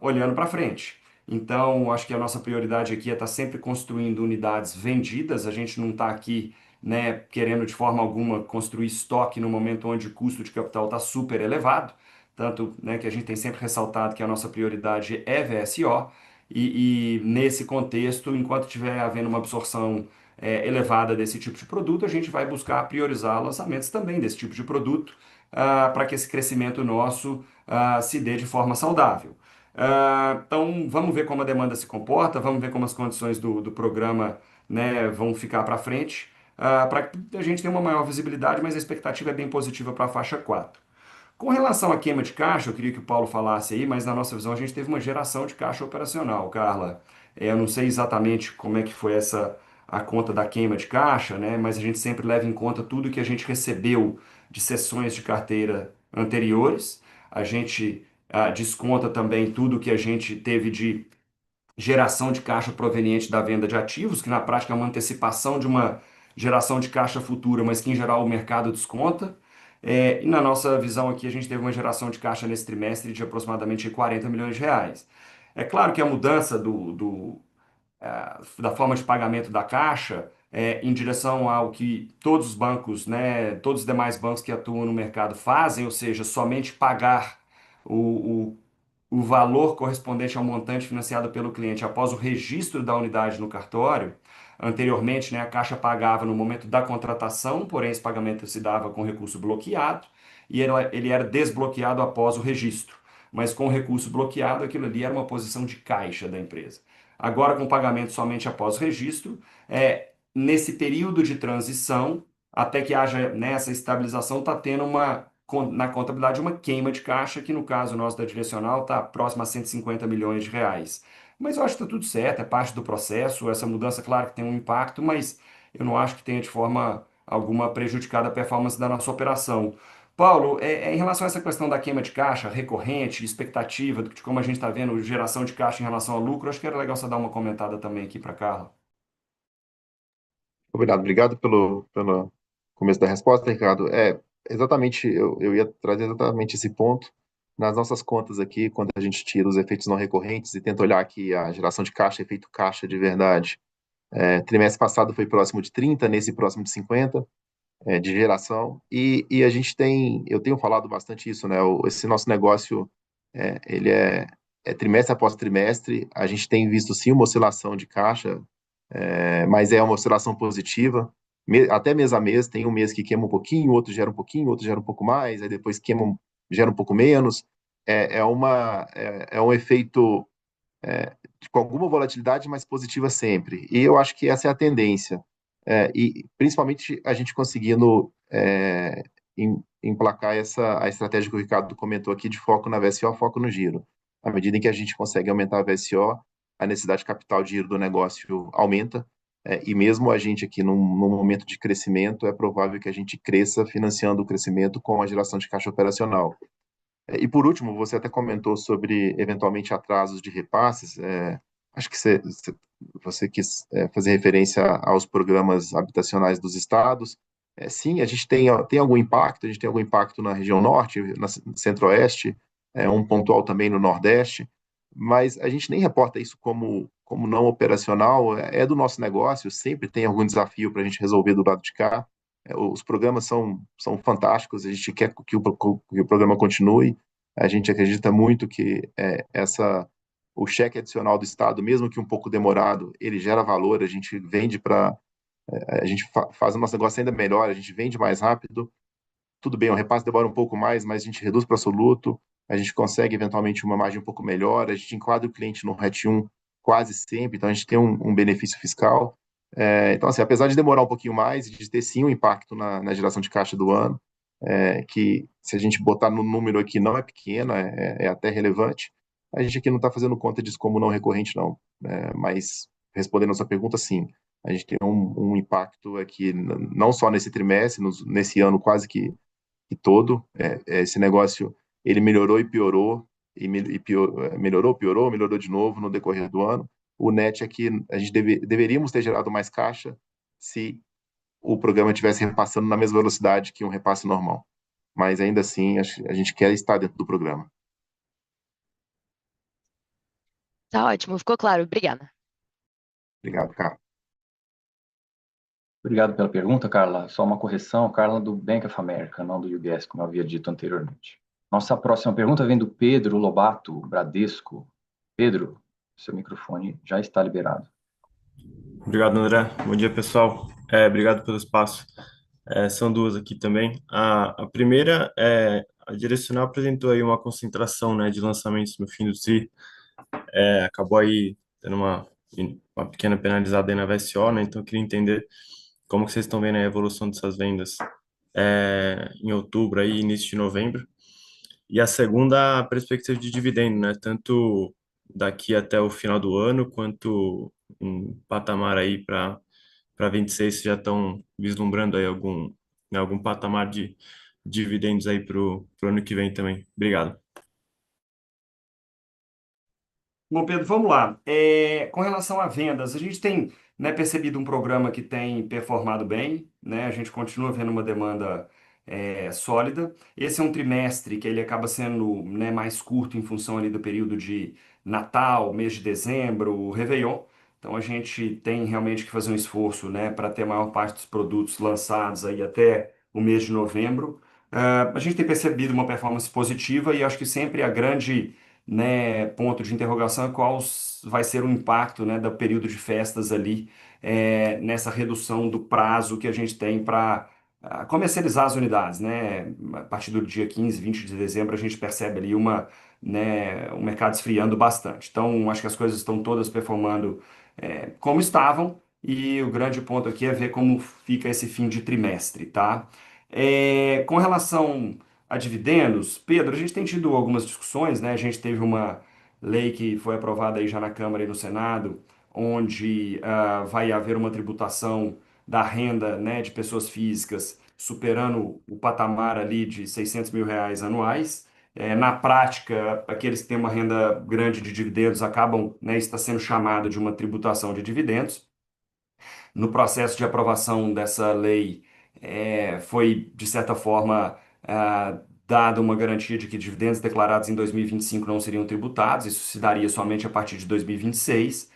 olhando para frente. Então, acho que a nossa prioridade aqui é estar sempre construindo unidades vendidas. A gente não está aqui, né, querendo de forma alguma construir estoque no momento onde o custo de capital está super elevado, tanto, né, que a gente tem sempre ressaltado que a nossa prioridade é VSO, e nesse contexto, enquanto tiver havendo uma absorção elevada desse tipo de produto, a gente vai buscar priorizar lançamentos também desse tipo de produto, para que esse crescimento nosso se dê de forma saudável. Então, vamos ver como a demanda se comporta, vamos ver como as condições do programa, né, vão ficar para frente, para que a gente tenha uma maior visibilidade, mas a expectativa é bem positiva para a faixa 4. Com relação à queima de caixa, eu queria que o Paulo falasse aí, mas na nossa visão a gente teve uma geração de caixa operacional, Carla. Eu não sei exatamente como é que foi a conta da queima de caixa, né? Mas a gente sempre leva em conta tudo que a gente recebeu de cessões de carteira anteriores. A gente desconta também tudo que a gente teve de geração de caixa proveniente da venda de ativos, que na prática é uma antecipação de uma geração de caixa futura, mas que em geral o mercado desconta. E na nossa visão aqui, a gente teve uma geração de caixa nesse trimestre de aproximadamente 40 milhões de reais. É claro que a mudança da forma de pagamento da Caixa em direção ao que todos os bancos, né, todos os demais bancos que atuam no mercado fazem, ou seja, somente pagar o, o valor correspondente ao montante financiado pelo cliente após o registro da unidade no cartório. Anteriormente, né, a Caixa pagava no momento da contratação, porém esse pagamento se dava com recurso bloqueado e ele era desbloqueado após o registro. Mas com o recurso bloqueado, aquilo ali era uma posição de caixa da empresa. Agora, com pagamento somente após o registro, nesse período de transição, até que haja nessa estabilização, está tendo na contabilidade uma queima de caixa, que no caso nosso da direcional está próximo a 150 milhões de reais. Mas eu acho que está tudo certo, é parte do processo. Essa mudança, claro que tem um impacto, mas eu não acho que tenha de forma alguma prejudicado a performance da nossa operação. Paulo, em relação a essa questão da queima de caixa recorrente, expectativa de como a gente está vendo geração de caixa em relação ao lucro, acho que era legal você dar uma comentada também aqui para Carla. Obrigado pelo começo da resposta, Ricardo. Exatamente, eu ia trazer exatamente esse ponto. Nas nossas contas aqui, quando a gente tira os efeitos não recorrentes e tenta olhar aqui a geração de caixa, efeito caixa de verdade, trimestre passado foi próximo de 30, nesse próximo de 50, de geração. E a gente eu tenho falado bastante isso, né? Esse nosso negócio, ele é trimestre após trimestre, a gente tem visto sim uma oscilação de caixa, mas é uma oscilação positiva, até mês a mês, tem um mês que queima um pouquinho, outro gera um pouquinho, outro gera um pouco mais, aí depois queima, gera um pouco menos. É um efeito com alguma volatilidade, mas positiva sempre. E eu acho que essa é a tendência. E principalmente a gente conseguindo emplacar a estratégia que o Ricardo comentou aqui de foco na VSO, foco no giro. À medida em que a gente consegue aumentar a VSO, a necessidade de capital de giro do negócio aumenta, e mesmo a gente aqui num momento de crescimento, é provável que a gente cresça financiando o crescimento com a geração de caixa operacional. E por último, você até comentou sobre eventualmente atrasos de repasses. Acho que você quis fazer referência aos programas habitacionais dos estados. Sim, a gente tem algum impacto, a gente tem algum impacto na região norte, na centro-oeste, um pontual também no nordeste, mas a gente nem reporta isso como não operacional, é do nosso negócio, sempre tem algum desafio para a gente resolver do lado de cá. Os programas são fantásticos, a gente quer que o programa continue, a gente acredita muito que o cheque adicional do Estado, mesmo que um pouco demorado, ele gera valor, a gente vende a gente faz o nosso negócio ainda melhor, a gente vende mais rápido. Tudo bem, o repasse demora um pouco mais, mas a gente reduz para absoluto, a gente consegue eventualmente uma margem um pouco melhor, a gente enquadra o cliente no RET 1 quase sempre, então a gente tem um benefício fiscal. Então, assim, apesar de demorar um pouquinho mais, de ter sim um impacto na geração de caixa do ano, que se a gente botar no número aqui não é pequeno, é até relevante, a gente aqui não está fazendo conta disso como não recorrente, não. Mas, respondendo a sua pergunta, sim, a gente tem um impacto aqui, não só nesse trimestre, nesse ano quase que todo. Esse negócio, ele melhorou e piorou, melhorou, piorou, melhorou de novo no decorrer do ano. O net é que a gente deveríamos ter gerado mais caixa se o programa estivesse repassando na mesma velocidade que um repasse normal. Mas ainda assim, a gente quer estar dentro do programa. Tá ótimo, ficou claro. Obrigada. Obrigado, Carlos. Obrigado pela pergunta, Carla. Só uma correção, Carla do Bank of America, não do UBS, como eu havia dito anteriormente. Nossa próxima pergunta vem do Pedro Lobato, Bradesco. Pedro, seu microfone já está liberado. Obrigado, André. Bom dia, pessoal. Obrigado pelo espaço. São duas aqui também. A primeira a Direcional apresentou aí uma concentração, né, de lançamentos no fim do TRI. Acabou aí tendo uma pequena penalizada aí na VSO, né? Então eu queria entender como que vocês estão vendo a evolução dessas vendas em outubro aí, início de novembro. E a segunda, a perspectiva de dividendo, né? Tanto daqui até o final do ano, quanto um patamar aí para 26, se já estão vislumbrando aí algum patamar de dividendos aí para o ano que vem também. Obrigado. Bom, Pedro, vamos lá. Com relação a vendas, a gente tem, né, percebido um programa que tem performado bem, né? A gente continua vendo uma demanda sólida. Esse é um trimestre que ele acaba sendo, né, mais curto em função ali do período de Natal, mês de dezembro, Réveillon. Então a gente tem realmente que fazer um esforço, né, para ter a maior parte dos produtos lançados aí até o mês de novembro. A gente tem percebido uma performance positiva e acho que sempre a grande, né, ponto de interrogação é qual vai ser o impacto, né, do período de festas ali, nessa redução do prazo que a gente tem para comercializar as unidades, né? A partir do dia 15, 20 de dezembro a gente percebe ali um mercado esfriando bastante. Então, acho que as coisas estão todas performando como estavam e o grande ponto aqui é ver como fica esse fim de trimestre, tá? Com relação a dividendos, Pedro, a gente tem tido algumas discussões, né? A gente teve uma lei que foi aprovada aí já na Câmara e no Senado, onde vai haver uma tributação da renda, né, de pessoas físicas superando o patamar ali de R$ 600 mil anuais. Na prática, aqueles que têm uma renda grande de dividendos acabam, né, está sendo chamado de uma tributação de dividendos. No processo de aprovação dessa lei, foi, de certa forma, dada uma garantia de que dividendos declarados em 2025 não seriam tributados, isso se daria somente a partir de 2026,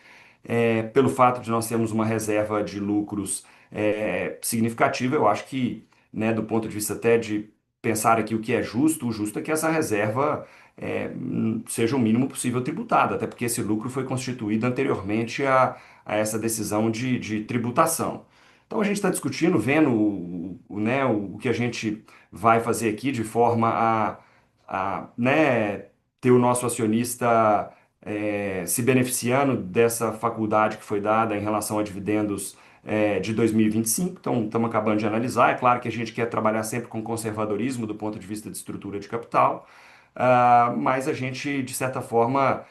pelo fato de nós termos uma reserva de lucros significativa. Eu acho que, né, do ponto de vista até de pensar aqui o que é justo, o justo é que essa reserva seja o mínimo possível tributada, até porque esse lucro foi constituído anteriormente a essa decisão de tributação. Então a gente está discutindo, vendo né, o que a gente vai fazer aqui de forma né, ter o nosso acionista se beneficiando dessa faculdade que foi dada em relação a dividendos de 2025. Então estamos acabando de analisar. É claro que a gente quer trabalhar sempre com conservadorismo do ponto de vista de estrutura de capital, mas a gente, de certa forma,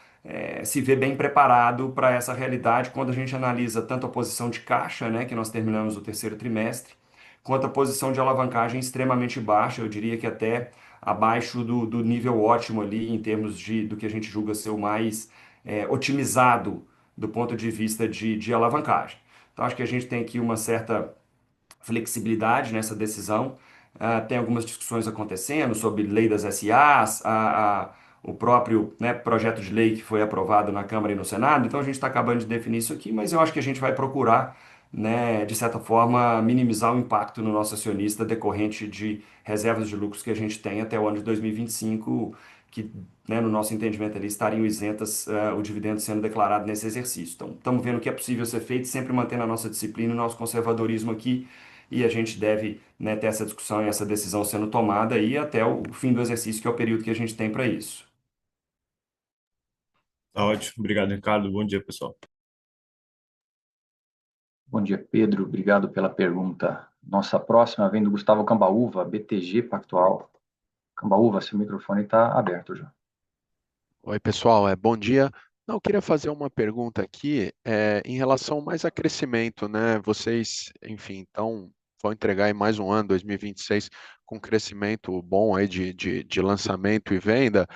se vê bem preparado para essa realidade quando a gente analisa tanto a posição de caixa, né, que nós terminamos o terceiro trimestre, quanto a posição de alavancagem extremamente baixa, eu diria que até abaixo do nível ótimo ali, em termos do que a gente julga ser o mais otimizado do ponto de vista de alavancagem. Então, acho que a gente tem aqui uma certa flexibilidade nessa decisão. Tem algumas discussões acontecendo sobre lei das SAs, o próprio, né, projeto de lei que foi aprovado na Câmara e no Senado. Então a gente está acabando de definir isso aqui, mas eu acho que a gente vai procurar, né, de certa forma, minimizar o impacto no nosso acionista decorrente de reservas de lucros que a gente tem até o ano de 2025, que, né, no nosso entendimento ali estariam isentas, o dividendo sendo declarado nesse exercício. Então, estamos vendo o que é possível ser feito, sempre mantendo a nossa disciplina e o nosso conservadorismo aqui, e a gente deve, né, ter essa discussão e essa decisão sendo tomada aí até o fim do exercício, que é o período que a gente tem para isso. Tá ótimo. Obrigado, Ricardo. Bom dia, pessoal. Bom dia, Pedro. Obrigado pela pergunta. Nossa próxima vem do Gustavo Cambaúva, BTG Pactual. Cambaúva, seu microfone está aberto já. Oi, pessoal, bom dia. Não, eu queria fazer uma pergunta aqui em relação mais a crescimento, né? Vocês, enfim, então vão entregar aí mais um ano, 2026, com crescimento bom aí de lançamento e venda.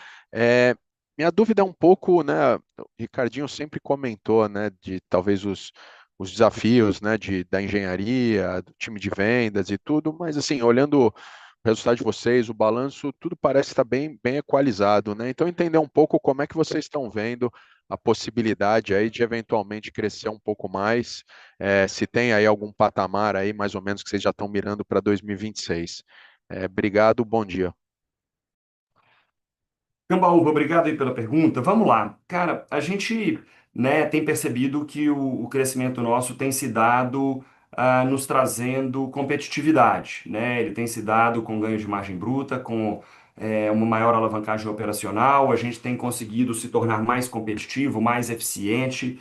Minha dúvida é um pouco, né? O Ricardinho sempre comentou, né, de talvez os desafios, né, da engenharia, do time de vendas e tudo, mas assim, olhando o resultado de vocês, o balanço, tudo parece estar bem equalizado, né? Então, entender um pouco como é que vocês estão vendo a possibilidade aí de eventualmente crescer um pouco mais, se tem aí algum patamar aí, mais ou menos, que vocês já estão mirando para 2026. Obrigado, bom dia. Cambaúva, obrigado aí pela pergunta. Vamos lá. Cara, a gente, né, tem percebido que o crescimento nosso tem se dado nos trazendo competitividade, né? Ele tem se dado com ganho de margem bruta, com uma maior alavancagem operacional. A gente tem conseguido se tornar mais competitivo, mais eficiente.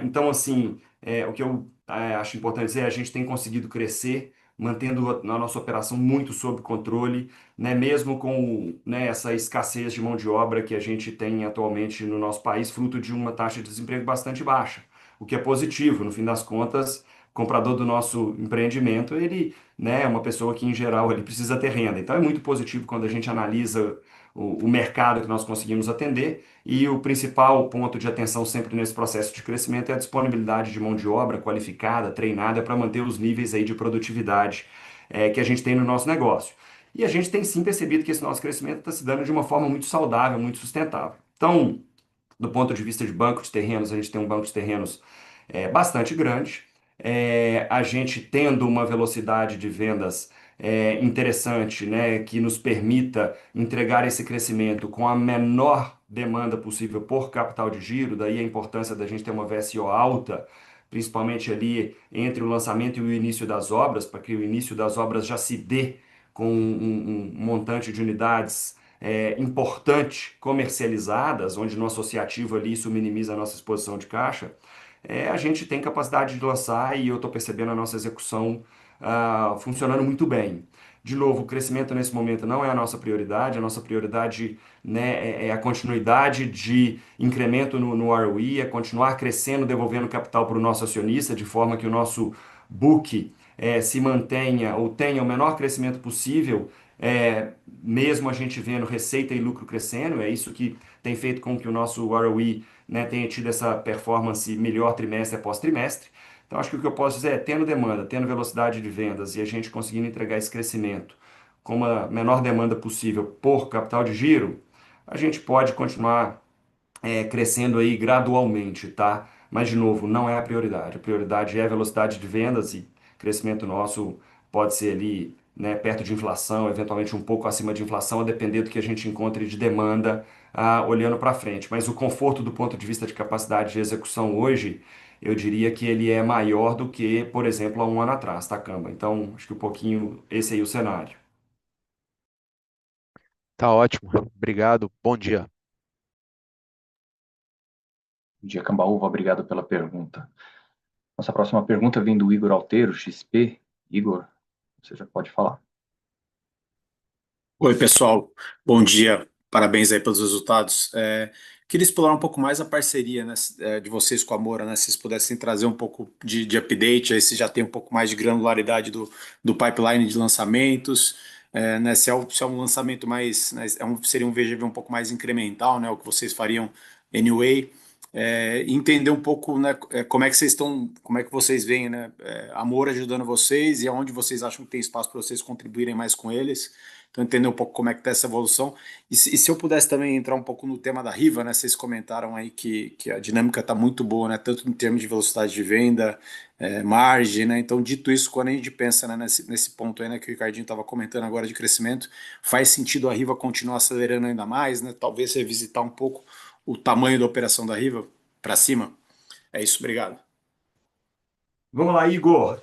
Então, assim, o que eu acho importante dizer é a gente tem conseguido crescer mantendo a nossa operação muito sob controle, né, mesmo com, né, essa escassez de mão de obra que a gente tem atualmente no nosso país, fruto de uma taxa de desemprego bastante baixa, o que é positivo. No fim das contas, o comprador do nosso empreendimento, ele, né, é uma pessoa que, em geral, ele precisa ter renda. Então, é muito positivo quando a gente analisa o mercado que nós conseguimos atender, e o principal ponto de atenção sempre nesse processo de crescimento é a disponibilidade de mão de obra qualificada, treinada, para manter os níveis aí de produtividade que a gente tem no nosso negócio. E a gente tem sim percebido que esse nosso crescimento está se dando de uma forma muito saudável, muito sustentável. Então, do ponto de vista de banco de terrenos, a gente tem um banco de terrenos bastante grande. A gente tendo uma velocidade de vendas interessante, né, que nos permita entregar esse crescimento com a menor demanda possível por capital de giro, daí a importância da gente ter uma VSO alta, principalmente ali entre o lançamento e o início das obras, para que o início das obras já se dê com um montante de unidades importante comercializadas, onde no associativo ali isso minimiza a nossa exposição de caixa. A gente tem capacidade de lançar e eu estou percebendo a nossa execução funcionando muito bem. De novo, o crescimento nesse momento não é a nossa prioridade, né, é a continuidade de incremento no ROE, é continuar crescendo, devolvendo capital para o nosso acionista, de forma que o nosso book se mantenha ou tenha o menor crescimento possível, mesmo a gente vendo receita e lucro crescendo. É isso que tem feito com que o nosso ROE, né, tenha tido essa performance melhor trimestre após trimestre. Então, acho que o que eu posso dizer é, tendo demanda, tendo velocidade de vendas e a gente conseguindo entregar esse crescimento com a menor demanda possível por capital de giro, a gente pode continuar crescendo aí gradualmente, tá? Mas, de novo, não é a prioridade. A prioridade é a velocidade de vendas, e crescimento nosso pode ser ali, né, perto de inflação, eventualmente um pouco acima de inflação, a depender do que a gente encontre de demanda olhando para frente. Mas o conforto do ponto de vista de capacidade de execução hoje, eu diria que ele é maior do que, por exemplo, há um ano atrás, tá, Camba? Então, acho que um pouquinho esse aí é o cenário. Tá ótimo. Obrigado. Bom dia. Bom dia, Cambaúva. Obrigado pela pergunta. Nossa próxima pergunta vem do Igor Alteiro, XP. Igor, você já pode falar. Oi, pessoal. Bom dia. Parabéns aí pelos resultados. Queria explorar um pouco mais a parceria, né, de vocês com a Moura, né? Se vocês pudessem trazer um pouco de update, aí se já tem um pouco mais de granularidade do pipeline de lançamentos, né? Se é um lançamento mais, né, seria um VGV um pouco mais incremental, né? O que vocês fariam anyway. Entender um pouco, né, como é que vocês estão, como é que vocês veem, né, a Moura ajudando vocês e aonde vocês acham que tem espaço para vocês contribuírem mais com eles. Então, entender um pouco como é que está essa evolução. E se eu pudesse também entrar um pouco no tema da Riva, né? Vocês comentaram aí que a dinâmica está muito boa, né? Tanto em termos de velocidade de venda, margem, né? Então, dito isso, quando a gente pensa, né, nesse ponto aí, né, que o Ricardinho estava comentando agora de crescimento, faz sentido a Riva continuar acelerando ainda mais, né? Talvez revisitar um pouco o tamanho da operação da Riva para cima. É isso, obrigado. Vamos lá, Igor.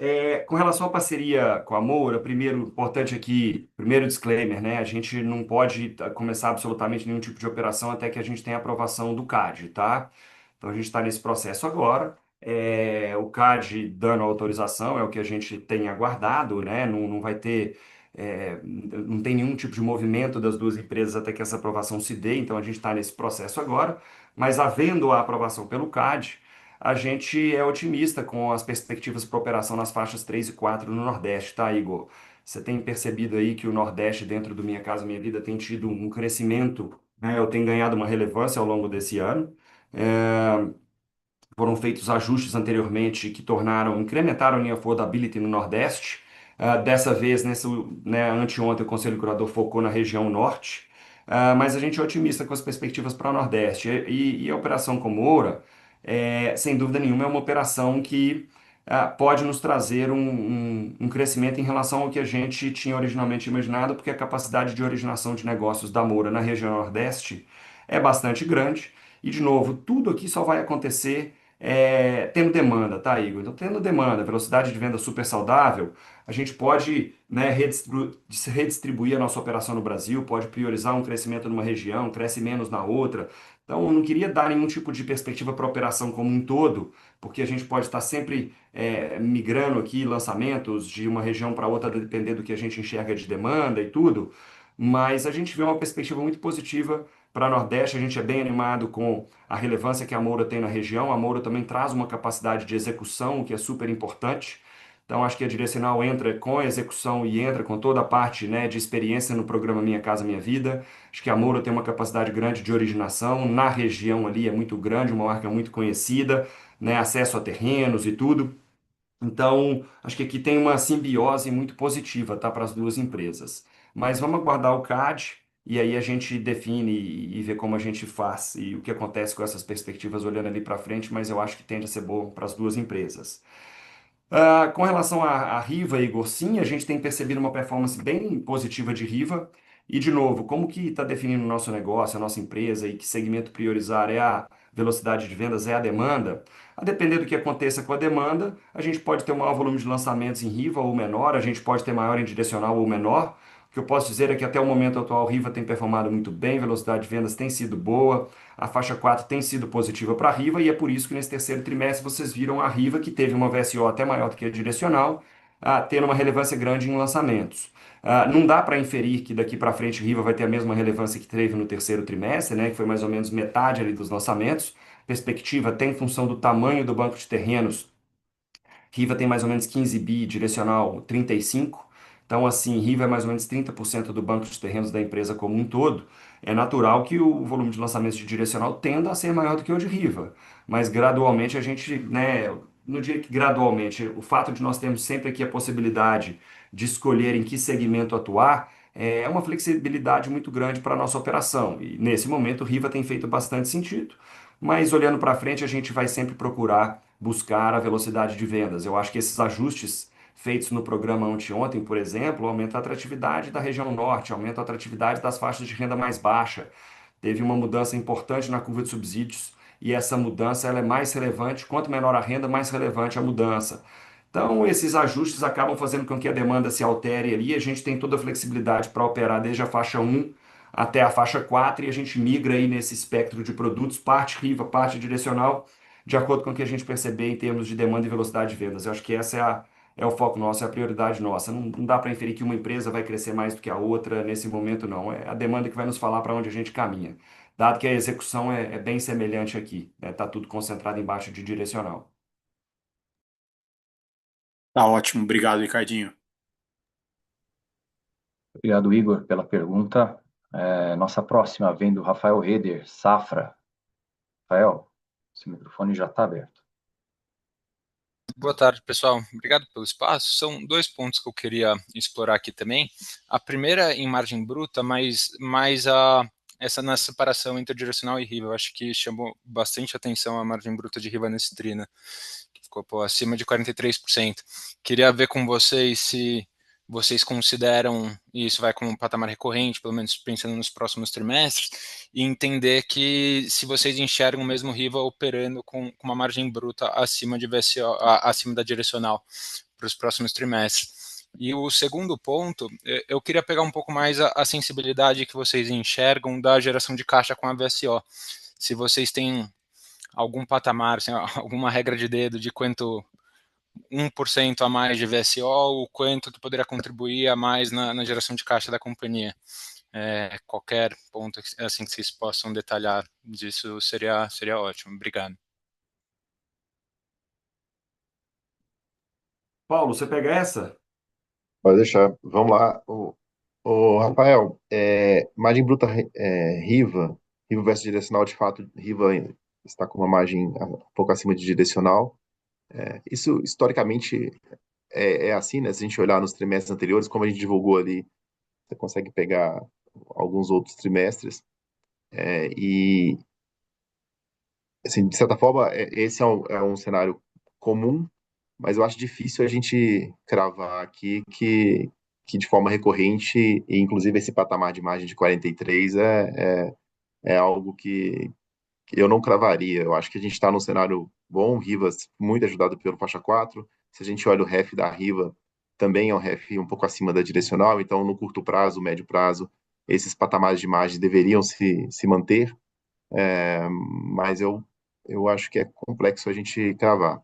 Com relação à parceria com a Moura, primeiro, importante aqui, primeiro disclaimer, né? A gente não pode começar absolutamente nenhum tipo de operação até que a gente tenha aprovação do CAD, tá? Então a gente está nesse processo agora. O CAD dando a autorização é o que a gente tem aguardado, né? Não vai ter, não tem nenhum tipo de movimento das duas empresas até que essa aprovação se dê, então a gente está nesse processo agora. Mas havendo a aprovação pelo CAD, a gente é otimista com as perspectivas para operação nas faixas 3 e 4 no Nordeste, tá, Igor? Você tem percebido aí que o Nordeste, dentro do Minha Casa Minha Vida, tem tido um crescimento, né? Eu tenho ganhado uma relevância ao longo desse ano. É, Foram feitos ajustes anteriormente que incrementaram a linha affordability no Nordeste. Dessa vez, né, anteontem, o Conselho Curador focou na região Norte. Mas a gente é otimista com as perspectivas para o Nordeste. E a operação com Moura, sem dúvida nenhuma, é uma operação que pode nos trazer um crescimento em relação ao que a gente tinha originalmente imaginado, porque a capacidade de originação de negócios da Moura na região Nordeste é bastante grande. E, de novo, tudo aqui só vai acontecer tendo demanda, tá, Igor? Então, tendo demanda, velocidade de venda super saudável, a gente pode, né, redistribuir a nossa operação no Brasil, pode priorizar um crescimento numa região, cresce menos na outra, Então, eu não queria dar nenhum tipo de perspectiva para a operação como um todo, porque a gente pode estar sempre migrando aqui lançamentos de uma região para outra, dependendo do que a gente enxerga de demanda e tudo, mas a gente vê uma perspectiva muito positiva para Nordeste. A gente é bem animado com a relevância que a Moura tem na região. A Moura também traz uma capacidade de execução, que é super importante. Então, acho que a Direcional entra com a execução e entra com toda a parte, né, de experiência no programa Minha Casa Minha Vida. Acho que a Moura tem uma capacidade grande de originação, na região ali é muito grande, uma marca muito conhecida, né, acesso a terrenos e tudo. Então, acho que aqui tem uma simbiose muito positiva, tá, para as duas empresas. Mas vamos aguardar o CAD e aí a gente define e vê como a gente faz e o que acontece com essas perspectivas olhando ali para frente, mas eu acho que tende a ser bom para as duas empresas. Com relação à Riva, Igor, sim, a gente tem percebido uma performance bem positiva de Riva. E, de novo, como que está definindo o nosso negócio, a nossa empresa e que segmento priorizar é a velocidade de vendas, é a demanda? A depender do que aconteça com a demanda, a gente pode ter um maior volume de lançamentos em Riva ou menor, a gente pode ter maior em direcional ou menor. O que eu posso dizer é que até o momento atual, Riva tem performado muito bem, velocidade de vendas tem sido boa, a faixa 4 tem sido positiva para a Riva e é por isso que nesse terceiro trimestre vocês viram a Riva, que teve uma VSO até maior do que a direcional, tendo uma relevância grande em lançamentos. Não dá para inferir que daqui para frente Riva vai ter a mesma relevância que teve no terceiro trimestre, né, que foi mais ou menos metade ali dos lançamentos. Perspectiva tem função do tamanho do banco de terrenos. Riva tem mais ou menos 15 bi, direcional 35. Então, assim, Riva é mais ou menos 30% do banco de terrenos da empresa como um todo. É natural que o volume de lançamentos de direcional tenda a ser maior do que o de Riva. Mas gradualmente a gente, né, no dia que gradualmente, o fato de nós termos sempre aqui a possibilidade de escolher em que segmento atuar, é uma flexibilidade muito grande para a nossa operação. E nesse momento, Riva tem feito bastante sentido. Mas olhando para frente, a gente vai sempre procurar buscar a velocidade de vendas. Eu acho que esses ajustes feitos no programa anteontem, por exemplo, aumentam a atratividade da região norte, aumentam a atratividade das faixas de renda mais baixa. Teve uma mudança importante na curva de subsídios e essa mudança ela é mais relevante. Quanto menor a renda, mais relevante a mudança. Então, esses ajustes acabam fazendo com que a demanda se altere ali. A gente tem toda a flexibilidade para operar desde a faixa 1 até a faixa 4 e a gente migra aí nesse espectro de produtos, parte Riva, parte direcional, de acordo com o que a gente perceber em termos de demanda e velocidade de vendas. Eu acho que é o foco nosso, é a prioridade nossa. Não dá para inferir que uma empresa vai crescer mais do que a outra nesse momento, não. É a demanda que vai nos falar para onde a gente caminha. Dado que a execução é bem semelhante aqui, né? Tá tudo concentrado embaixo de direcional. Tá ótimo, obrigado, Ricardinho. Obrigado, Igor, pela pergunta. Nossa próxima vem do Rafael Reder, Safra. Rafael, seu microfone já está aberto. Boa tarde, pessoal. Obrigado pelo espaço. São dois pontos que eu queria explorar aqui também. A primeira em margem bruta, mas essa na separação entre direcional e Riva. Eu acho que chamou bastante atenção a margem bruta de Riva nesse tri, né? Que ficou acima de 43%. Queria ver com vocês se vocês consideram isso vai como um patamar recorrente, pelo menos pensando nos próximos trimestres, e entender que se vocês enxergam o mesmo Riva operando com uma margem bruta acima de VSO, acima da direcional para os próximos trimestres. E o segundo ponto, eu queria pegar um pouco mais a sensibilidade que vocês enxergam da geração de caixa com a VSO. Se vocês têm algum patamar, assim, alguma regra de dedo de quanto 1% a mais de VSO, o quanto que poderia contribuir a mais na geração de caixa da companhia. Qualquer ponto assim que vocês possam detalhar disso seria ótimo. Obrigado. Paulo, você pega essa? Pode deixar. Vamos lá. Rafael, margem bruta Riva versus direcional, de fato, Riva está com uma margem um pouco acima de direcional. Isso, historicamente, é assim, né? Se a gente olhar nos trimestres anteriores, como a gente divulgou ali, você consegue pegar alguns outros trimestres. E, assim, de certa forma, esse é um cenário comum, mas eu acho difícil a gente cravar aqui que de forma recorrente, e inclusive esse patamar de margem de 43 é algo que eu não cravaria. Eu acho que a gente está num cenário bom, Rivas muito ajudado pelo faixa 4. Se a gente olha o REF da Riva, também é um REF um pouco acima da direcional, então no curto prazo, médio prazo, esses patamares de margem deveriam se manter. mas eu acho que é complexo a gente cravar.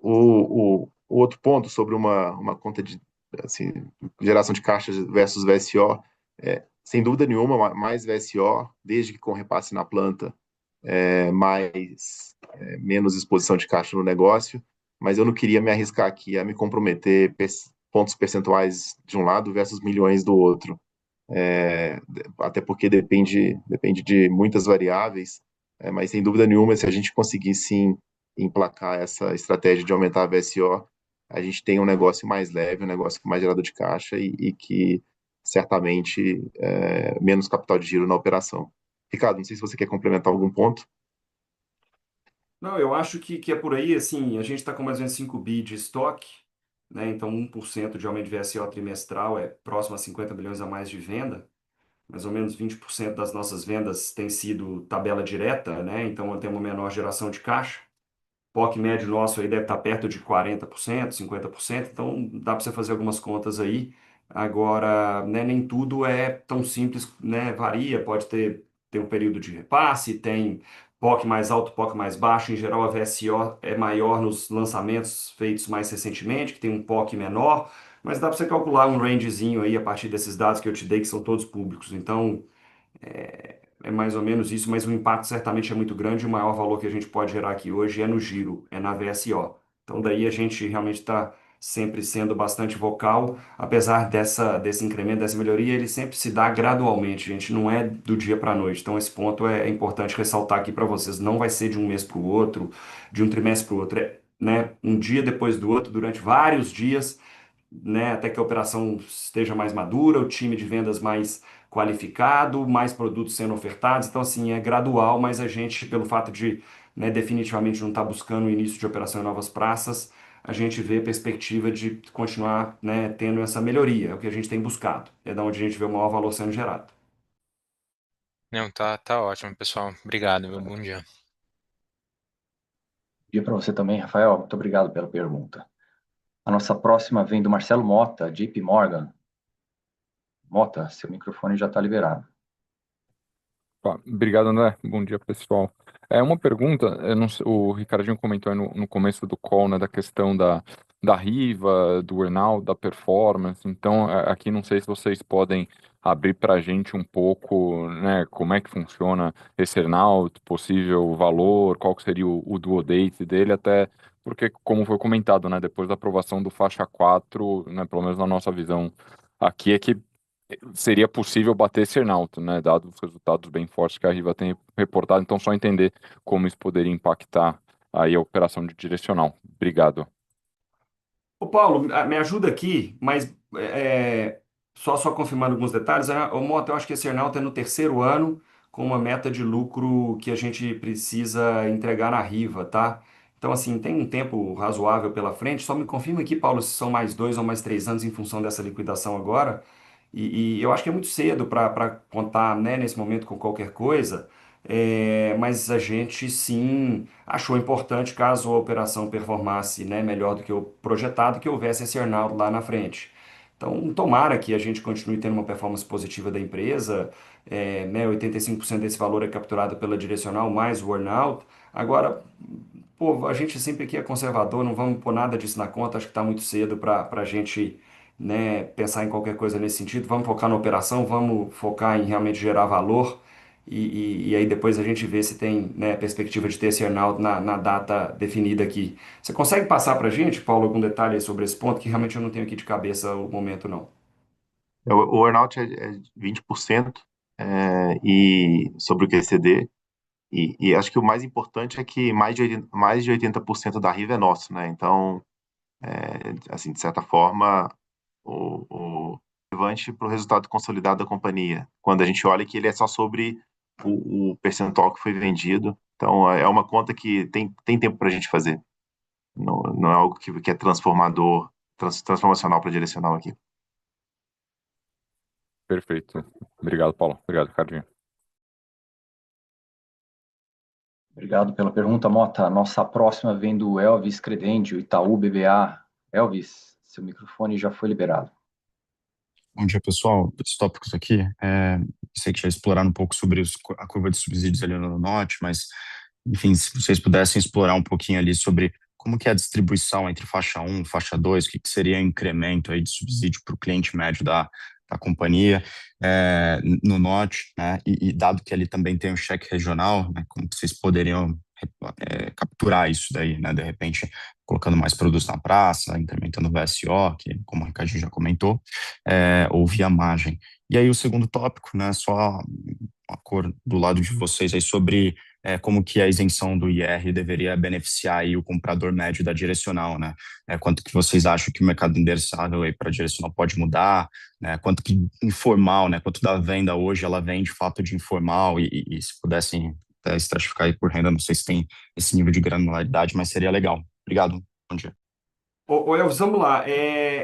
O outro ponto sobre uma conta de assim, geração de caixas versus VSO, sem dúvida nenhuma, mais VSO, desde que com repasse na planta, menos exposição de caixa no negócio, mas eu não queria me arriscar aqui a me comprometer pontos percentuais de um lado versus milhões do outro. Até porque depende de muitas variáveis, mas sem dúvida nenhuma, se a gente conseguir sim emplacar essa estratégia de aumentar a VSO, a gente tem um negócio mais leve, um negócio mais gerador de caixa e que certamente menos capital de giro na operação. Ricardo, não sei se você quer complementar algum ponto. Não, eu acho que é por aí, assim, a gente está com mais ou menos 5 bi de estoque, né? Então 1% de aumento de VSO trimestral é próximo a 50 bilhões a mais de venda. Mais ou menos 20% das nossas vendas tem sido tabela direta, né? Então eu tenho uma menor geração de caixa. POC médio nosso aí deve estar perto de 40%, 50%, então dá para você fazer algumas contas aí. Agora, né, nem tudo é tão simples, né? Varia, pode ter um período de repasse, tem POC mais alto, POC mais baixo. Em geral, a VSO é maior nos lançamentos feitos mais recentemente, que tem um POC menor, mas dá para você calcular um rangezinho aí a partir desses dados que eu te dei, que são todos públicos. Então, é mais ou menos isso, mas o impacto certamente é muito grande. O maior valor que a gente pode gerar aqui hoje é no giro, é na VSO. Então, daí a gente realmente está sempre sendo bastante vocal, apesar desse incremento, dessa melhoria, ele sempre se dá gradualmente, gente, não é do dia para a noite. Então, esse ponto é importante ressaltar aqui para vocês. Não vai ser de um mês para o outro, de um trimestre para o outro, né, um dia depois do outro, durante vários dias, né, até que a operação esteja mais madura, o time de vendas mais qualificado, mais produtos sendo ofertados. Então, assim, é gradual, mas a gente, pelo fato de, né, definitivamente não estar buscando o início de operação em novas praças, a gente vê perspectiva de continuar, né, tendo essa melhoria. É o que a gente tem buscado. É da onde a gente vê o maior valor sendo gerado. Não, tá ótimo, pessoal. Obrigado, meu bom dia. Bom dia para você também, Rafael. Muito obrigado pela pergunta. A nossa próxima vem do Marcelo Mota, JP Morgan. Mota, seu microfone já está liberado. Obrigado, André. Bom dia, pessoal. É uma pergunta, eu não sei, o Ricardinho comentou aí no começo do call, né, da questão da Riva, do earnout, da performance. Então, aqui não sei se vocês podem abrir para a gente um pouco, né, como é que funciona esse earnout, possível valor, qual que seria o due date dele, até porque, como foi comentado, né, depois da aprovação do faixa 4, né, pelo menos na nossa visão aqui, é que seria possível bater esse earnout, né, dado os resultados bem fortes que a Riva tem reportado. Então, só entender como isso poderia impactar aí a operação de direcional. Obrigado. Ô Paulo, me ajuda aqui, mas só confirmando alguns detalhes. Ô Mota, eu acho que esse earnout é no terceiro ano, com uma meta de lucro que a gente precisa entregar na Riva, tá? Então, assim, tem um tempo razoável pela frente. Só me confirma aqui, Paulo, se são mais 2 ou mais 3 anos em função dessa liquidação agora. E eu acho que é muito cedo para contar, né, nesse momento com qualquer coisa. Mas a gente sim achou importante, caso a operação performasse, né, melhor do que o projetado, que houvesse esse earnout lá na frente. Então, tomara que a gente continue tendo uma performance positiva da empresa, né, 85% desse valor é capturado pela direcional, mais o earnout. Agora, pô, a gente sempre aqui é conservador, não vamos pôr nada disso na conta, acho que está muito cedo para a gente, né, pensar em qualquer coisa nesse sentido. Vamos focar na operação, vamos focar em realmente gerar valor e aí depois a gente vê se tem, né, perspectiva de ter esse earnout na data definida aqui. Você consegue passar para a gente, Paulo, algum detalhe aí sobre esse ponto, que realmente eu não tenho aqui de cabeça o momento, não. O earnout é 20% e sobre o QCD. E acho que o mais importante é que mais de 80% da Riva é nosso, né? Então, assim, de certa forma, o relevante para o resultado consolidado da companhia, quando a gente olha que ele é só sobre o percentual que foi vendido. Então, é uma conta que tem tempo para a gente fazer. Não é algo que é transformador, transformacional para direcional aqui. Perfeito. Obrigado, Paulo. Obrigado, Ricardinho. Obrigado pela pergunta, Mota. A nossa próxima vem do Elvis Credendio, Itaú BBA. Elvis, seu microfone já foi liberado. Bom dia, pessoal. Dois tópicos aqui. Sei que já exploraram um pouco sobre a curva de subsídios ali no Norte, mas, enfim, se vocês pudessem explorar um pouquinho ali sobre como que é a distribuição entre faixa 1 e faixa 2, o que que seria o incremento aí de subsídio para o cliente médio da companhia no Norte, né? E dado que ali também tem um cheque regional, né, como que vocês poderiam capturar isso daí, né? De repente, colocando mais produtos na praça, incrementando o VSO, que, como o Ricardinho já comentou, ou via margem. E aí o segundo tópico, né, só a cor do lado de vocês aí sobre como que a isenção do IR deveria beneficiar aí o comprador médio da direcional, né? Quanto que vocês acham que o mercado endereçável aí para direcional pode mudar, né? Quanto que informal, né? Quanto da venda hoje ela vem de fato de informal e se pudessem até estratificar aí por renda, não sei se tem esse nível de granularidade, mas seria legal. Obrigado. Bom dia. Ô Elvis, vamos lá.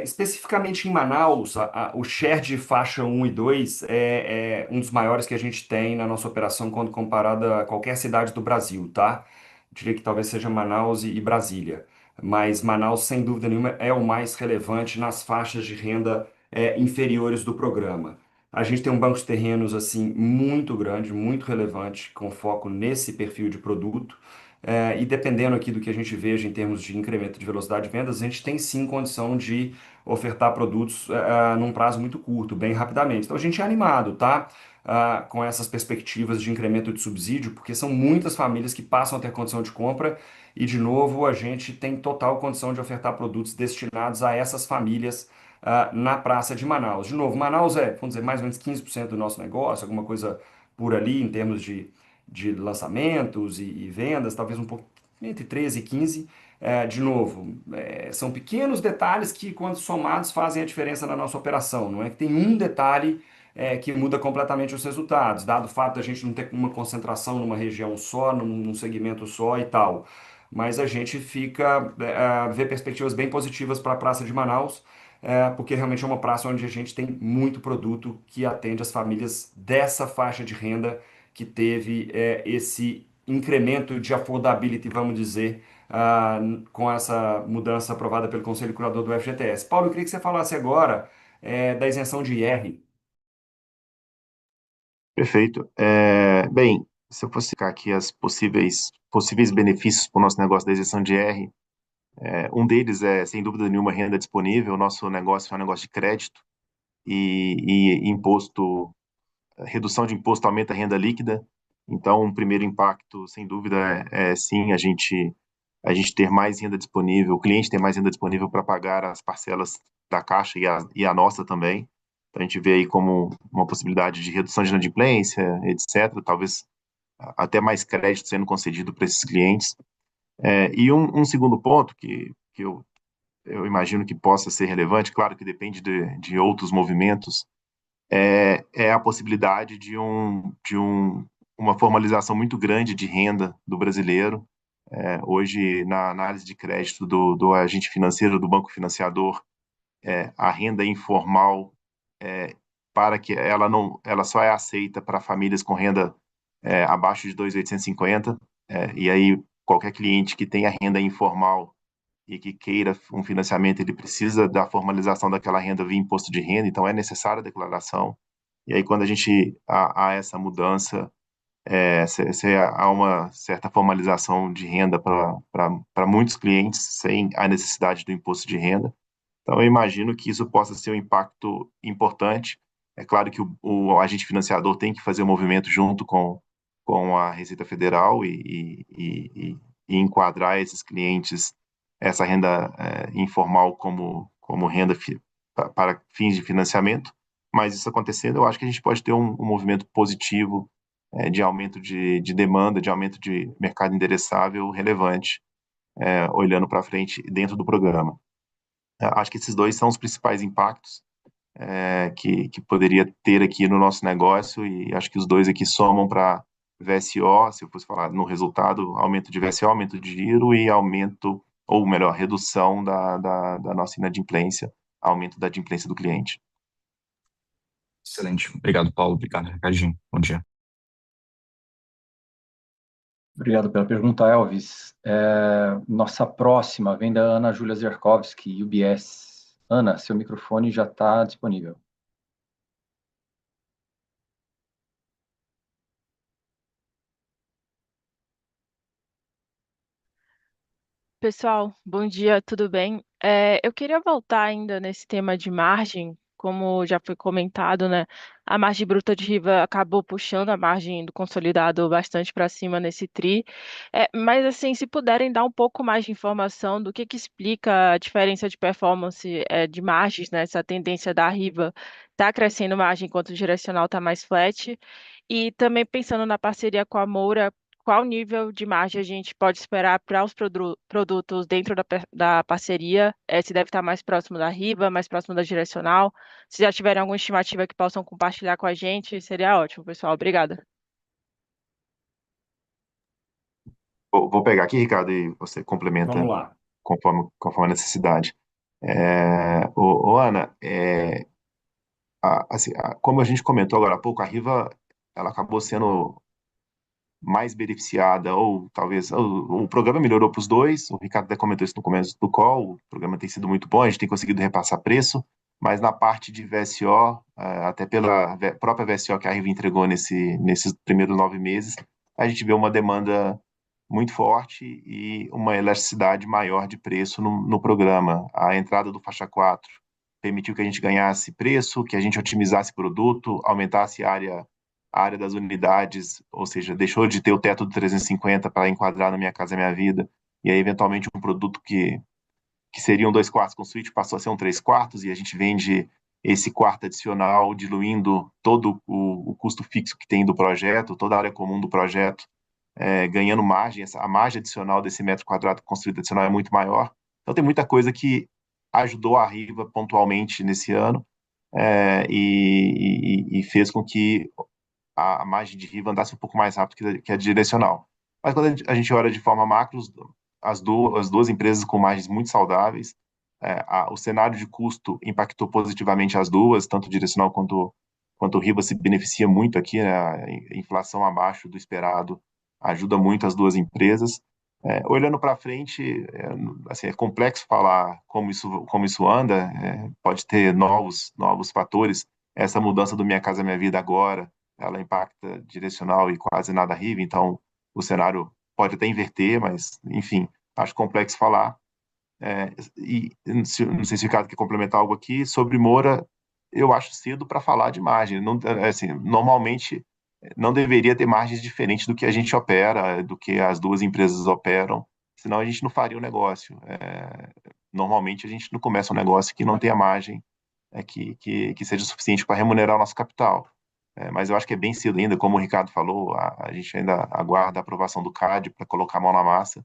Especificamente em Manaus, o share de faixa 1 e 2 é um dos maiores que a gente tem na nossa operação quando comparado a qualquer cidade do Brasil, tá? Diria que talvez seja Manaus e Brasília. Mas Manaus, sem dúvida nenhuma, é o mais relevante nas faixas de renda inferiores do programa. A gente tem um banco de terrenos assim muito grande, muito relevante, com foco nesse perfil de produto. E dependendo aqui do que a gente veja em termos de incremento de velocidade de vendas, a gente tem sim condição de ofertar produtos num prazo muito curto, bem rapidamente. Então a gente é animado, tá? Com essas perspectivas de incremento de subsídio, porque são muitas famílias que passam a ter condição de compra e, de novo, a gente tem total condição de ofertar produtos destinados a essas famílias na Praça de Manaus. De novo, Manaus vamos dizer, mais ou menos 15% do nosso negócio, alguma coisa por ali em termos de lançamentos e vendas, talvez um pouco entre 13 e 15. De novo, são pequenos detalhes que, quando somados, fazem a diferença na nossa operação. Não é que tem um detalhe que muda completamente os resultados, dado o fato de a gente não ter uma concentração numa região só, num segmento só e tal. Mas a gente vê perspectivas bem positivas para a Praça de Manaus, porque realmente é uma praça onde a gente tem muito produto que atende as famílias dessa faixa de renda que teve esse incremento de affordability, vamos dizer, com essa mudança aprovada pelo Conselho Curador do FGTS. Paulo, eu queria que você falasse agora da isenção de IR. Perfeito. Bem, se eu fosse ficar aqui as possíveis benefícios para o nosso negócio da isenção de IR, um deles é, sem dúvida nenhuma, renda disponível. O nosso negócio é um negócio de crédito e redução de imposto aumenta a renda líquida. Então, um primeiro impacto, sem dúvida, sim a gente ter mais renda disponível, o cliente ter mais renda disponível para pagar as parcelas da Caixa e a nossa também. Então, a gente vê aí como uma possibilidade de redução de inadimplência, etc. Talvez até mais crédito sendo concedido para esses clientes. E um segundo ponto que eu imagino que possa ser relevante, claro que depende de outros movimentos, é a possibilidade de uma formalização muito grande de renda do brasileiro. Hoje, na análise de crédito do agente financeiro, do banco financiador, a renda informal, para que ela só é aceita para famílias com renda abaixo de 2.850, e aí qualquer cliente que tenha renda informal e que queira um financiamento, ele precisa da formalização daquela renda via imposto de renda, então é necessária a declaração. E aí, quando a gente há essa mudança, há uma certa formalização de renda para muitos clientes, sem a necessidade do imposto de renda. Então, eu imagino que isso possa ser um impacto importante. É claro que o agente financiador tem que fazer o movimento junto com a Receita Federal e enquadrar esses clientes, essa renda informal como renda para fins de financiamento. Mas isso acontecendo, eu acho que a gente pode ter um movimento positivo de aumento de demanda, de aumento de mercado endereçável relevante, olhando para frente dentro do programa. Acho que esses dois são os principais impactos que poderia ter aqui no nosso negócio, e acho que os dois aqui somam para VSO, se eu fosse falar no resultado, aumento de VSO, aumento de giro e aumento, ou melhor, redução da nossa inadimplência, aumento da adimplência do cliente. Excelente. Obrigado, Paulo. Obrigado, Ricardinho. Bom dia. Obrigado pela pergunta, Elvis. Nossa próxima vem da Ana Júlia Zerkowski, UBS. Ana, seu microfone já está disponível. pessoal, bom dia, tudo bem? Eu queria voltar ainda nesse tema de margem, como já foi comentado, né? A margem bruta de Riva acabou puxando a margem do consolidado bastante para cima nesse TRI. Mas, assim, se puderem dar um pouco mais de informação do que explica a diferença de performance de margens, né? Essa tendência da Riva tá crescendo margem enquanto o direcional está mais flat. E também pensando na parceria com a Moura, qual nível de margem a gente pode esperar para os produtos dentro da parceria? Se deve estar mais próximo da Riva, mais próximo da Direcional? Se já tiverem alguma estimativa que possam compartilhar com a gente, seria ótimo, pessoal. Obrigada. Vou pegar aqui, Ricardo, e você complementa Vamos lá. conforme a necessidade. Ana, como a gente comentou agora há pouco, a Riva ela acabou sendo mais beneficiada, ou talvez o programa melhorou para os dois. O Ricardo até comentou isso no começo do call. O programa tem sido muito bom, a gente tem conseguido repassar preço, mas na parte de VSO, até pela própria VSO que a Riva entregou nesses primeiros 9 meses, a gente vê uma demanda muito forte e uma elasticidade maior de preço no programa. A entrada do faixa 4 permitiu que a gente ganhasse preço, que a gente otimizasse produto, aumentasse a área das unidades, ou seja, deixou de ter o teto do 350 para enquadrar na Minha Casa Minha Vida, e aí eventualmente um produto que seria um 2/4 com suíte passou a ser um 3/4, e a gente vende esse quarto adicional, diluindo todo o custo fixo que tem do projeto, toda a área comum do projeto, ganhando margem. A margem adicional desse metro quadrado construído adicional é muito maior. Então tem muita coisa que ajudou a Riva pontualmente nesse ano, e fez com que a margem de Riva andasse um pouco mais rápido que a direcional. Mas quando a gente olha de forma macro, as duas empresas com margens muito saudáveis, o cenário de custo impactou positivamente as duas, tanto o direcional quanto o Riva se beneficia muito aqui, né? A inflação abaixo do esperado ajuda muito as duas empresas. Olhando para frente, assim, é complexo falar como isso anda, pode ter novos fatores. Essa mudança do Minha Casa Minha Vida agora, ela impacta direcional e quase nada Riva, então o cenário pode até inverter, mas, enfim, acho complexo falar. E não sei se o Ricardo quer complementar algo aqui. Sobre Moura, eu acho cedo para falar de margem. Não, assim, normalmente não deveria ter margens diferentes do que a gente opera, do que as duas empresas operam, senão a gente não faria o negócio. Normalmente a gente não começa um negócio que não tenha margem que seja suficiente para remunerar o nosso capital. Mas eu acho que é bem cedo ainda, como o Ricardo falou, a gente ainda aguarda a aprovação do CAD para colocar a mão na massa.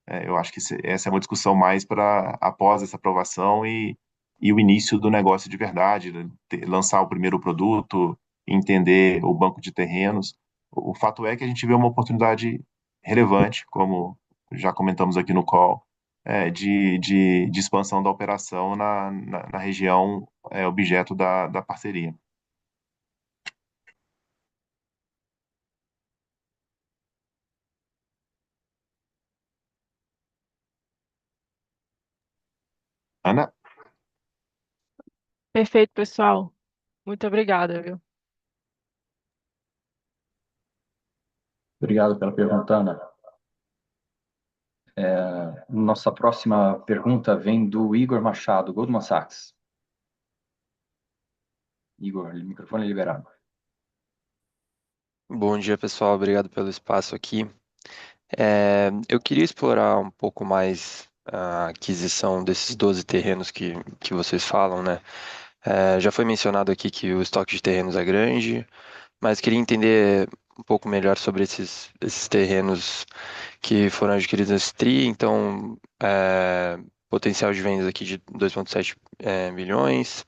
Eu acho que essa é uma discussão mais para após essa aprovação e o início do negócio de verdade, né? Lançar o primeiro produto, entender o banco de terrenos. O fato é que a gente vê uma oportunidade relevante, como já comentamos aqui no call, de expansão da operação na região objeto da parceria. Ana? Perfeito, pessoal. Muito obrigada, viu? Obrigado pela pergunta, Ana. Nossa próxima pergunta vem do Igor Machado, Goldman Sachs. Igor, microfone liberado. Bom dia, pessoal. Obrigado pelo espaço aqui. Eu queria explorar um pouco mais a aquisição desses 12 terrenos que vocês falam, né? Já foi mencionado aqui que o estoque de terrenos é grande, mas queria entender um pouco melhor sobre esses terrenos que foram adquiridos nesse TRI. Então, potencial de vendas aqui de 2,7 milhões.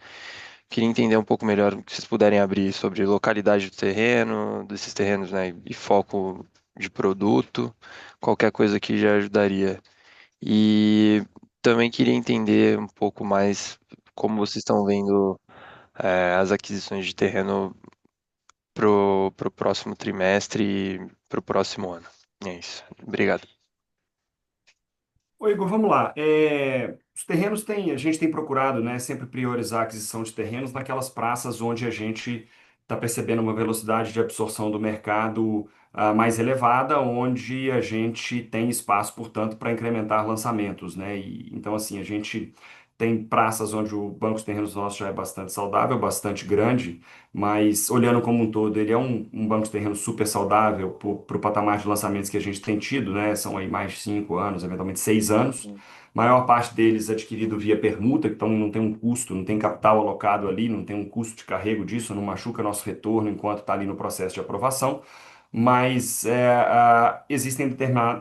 Queria entender um pouco melhor, se vocês puderem abrir sobre localidade do terreno, desses terrenos, né, e foco de produto, qualquer coisa que já ajudaria. E também queria entender um pouco mais como vocês estão vendo as aquisições de terreno pro próximo trimestre e pro próximo ano. É isso. Obrigado. Oi, Igor, vamos lá. Os terrenos a gente tem procurado, né, sempre priorizar a aquisição de terrenos naquelas praças onde a gente está percebendo uma velocidade de absorção do mercado mais elevada, onde a gente tem espaço, portanto, para incrementar lançamentos, né? Então, assim, a gente tem praças onde o banco de terrenos nosso já é bastante saudável, bastante grande, mas olhando como um todo, ele é um banco de terrenos super saudável para o patamar de lançamentos que a gente tem tido, né? São aí mais de 5 anos, eventualmente 6 anos. Maior parte deles adquirido via permuta, então não tem um custo, não tem capital alocado ali, não tem um custo de carrego disso, não machuca nosso retorno enquanto está ali no processo de aprovação. Mas existem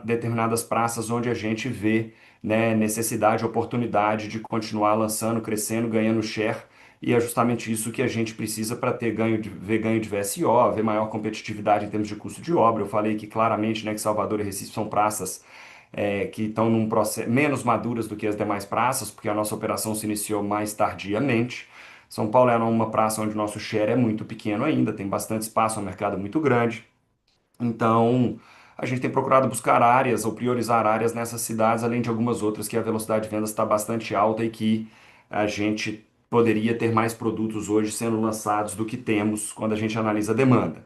determinadas praças onde a gente vê, né, necessidade, oportunidade de continuar lançando, crescendo, ganhando share, e é justamente isso que a gente precisa para ter ver ganho de VSO, ver maior competitividade em termos de custo de obra. Eu falei que claramente, né, que Salvador e Recife são praças que estão num processo menos maduras do que as demais praças, porque a nossa operação se iniciou mais tardiamente. São Paulo é uma praça onde o nosso share é muito pequeno ainda, tem bastante espaço, é um mercado muito grande. Então, a gente tem procurado buscar áreas ou priorizar áreas nessas cidades, além de algumas outras que a velocidade de vendas está bastante alta e que a gente poderia ter mais produtos hoje sendo lançados do que temos quando a gente analisa a demanda.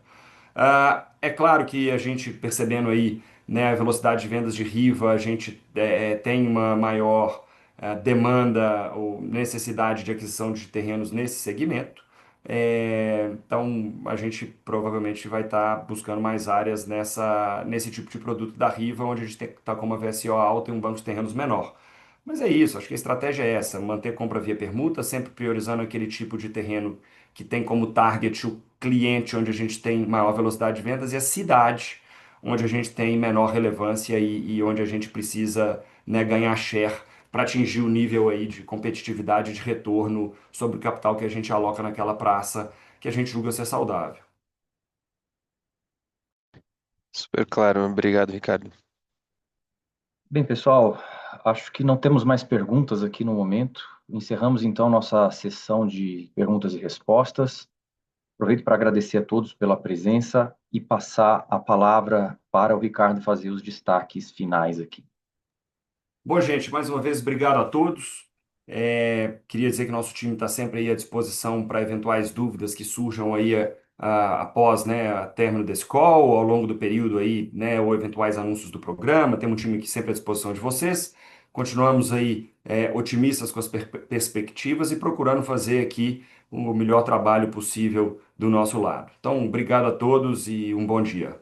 É claro que a gente percebendo aí, né, a velocidade de vendas de Riva, a gente tem uma maior demanda ou necessidade de aquisição de terrenos nesse segmento. Então, a gente provavelmente vai estar buscando mais áreas nesse tipo de produto da Riva, onde a gente está com uma VSO alta e um banco de terrenos menor. Mas é isso, acho que a estratégia é essa, manter compra via permuta, sempre priorizando aquele tipo de terreno que tem como target o cliente onde a gente tem maior velocidade de vendas e a cidade onde a gente tem menor relevância e onde a gente precisa, né, ganhar share para atingir o nível aí de competitividade e de retorno sobre o capital que a gente aloca naquela praça que a gente julga ser saudável. Super claro, obrigado, Ricardo. Bem, pessoal, acho que não temos mais perguntas aqui no momento. Encerramos então nossa sessão de perguntas e respostas. Aproveito para agradecer a todos pela presença e passar a palavra para o Ricardo fazer os destaques finais aqui. Bom, gente, mais uma vez, obrigado a todos. Queria dizer que nosso time está sempre aí à disposição para eventuais dúvidas que surjam aí após, né, a término desse call, ou ao longo do período aí, né, ou eventuais anúncios do programa. Temos um time aqui sempre à disposição de vocês. Continuamos aí otimistas com as perspectivas e procurando fazer aqui o melhor trabalho possível do nosso lado. Então, obrigado a todos e um bom dia.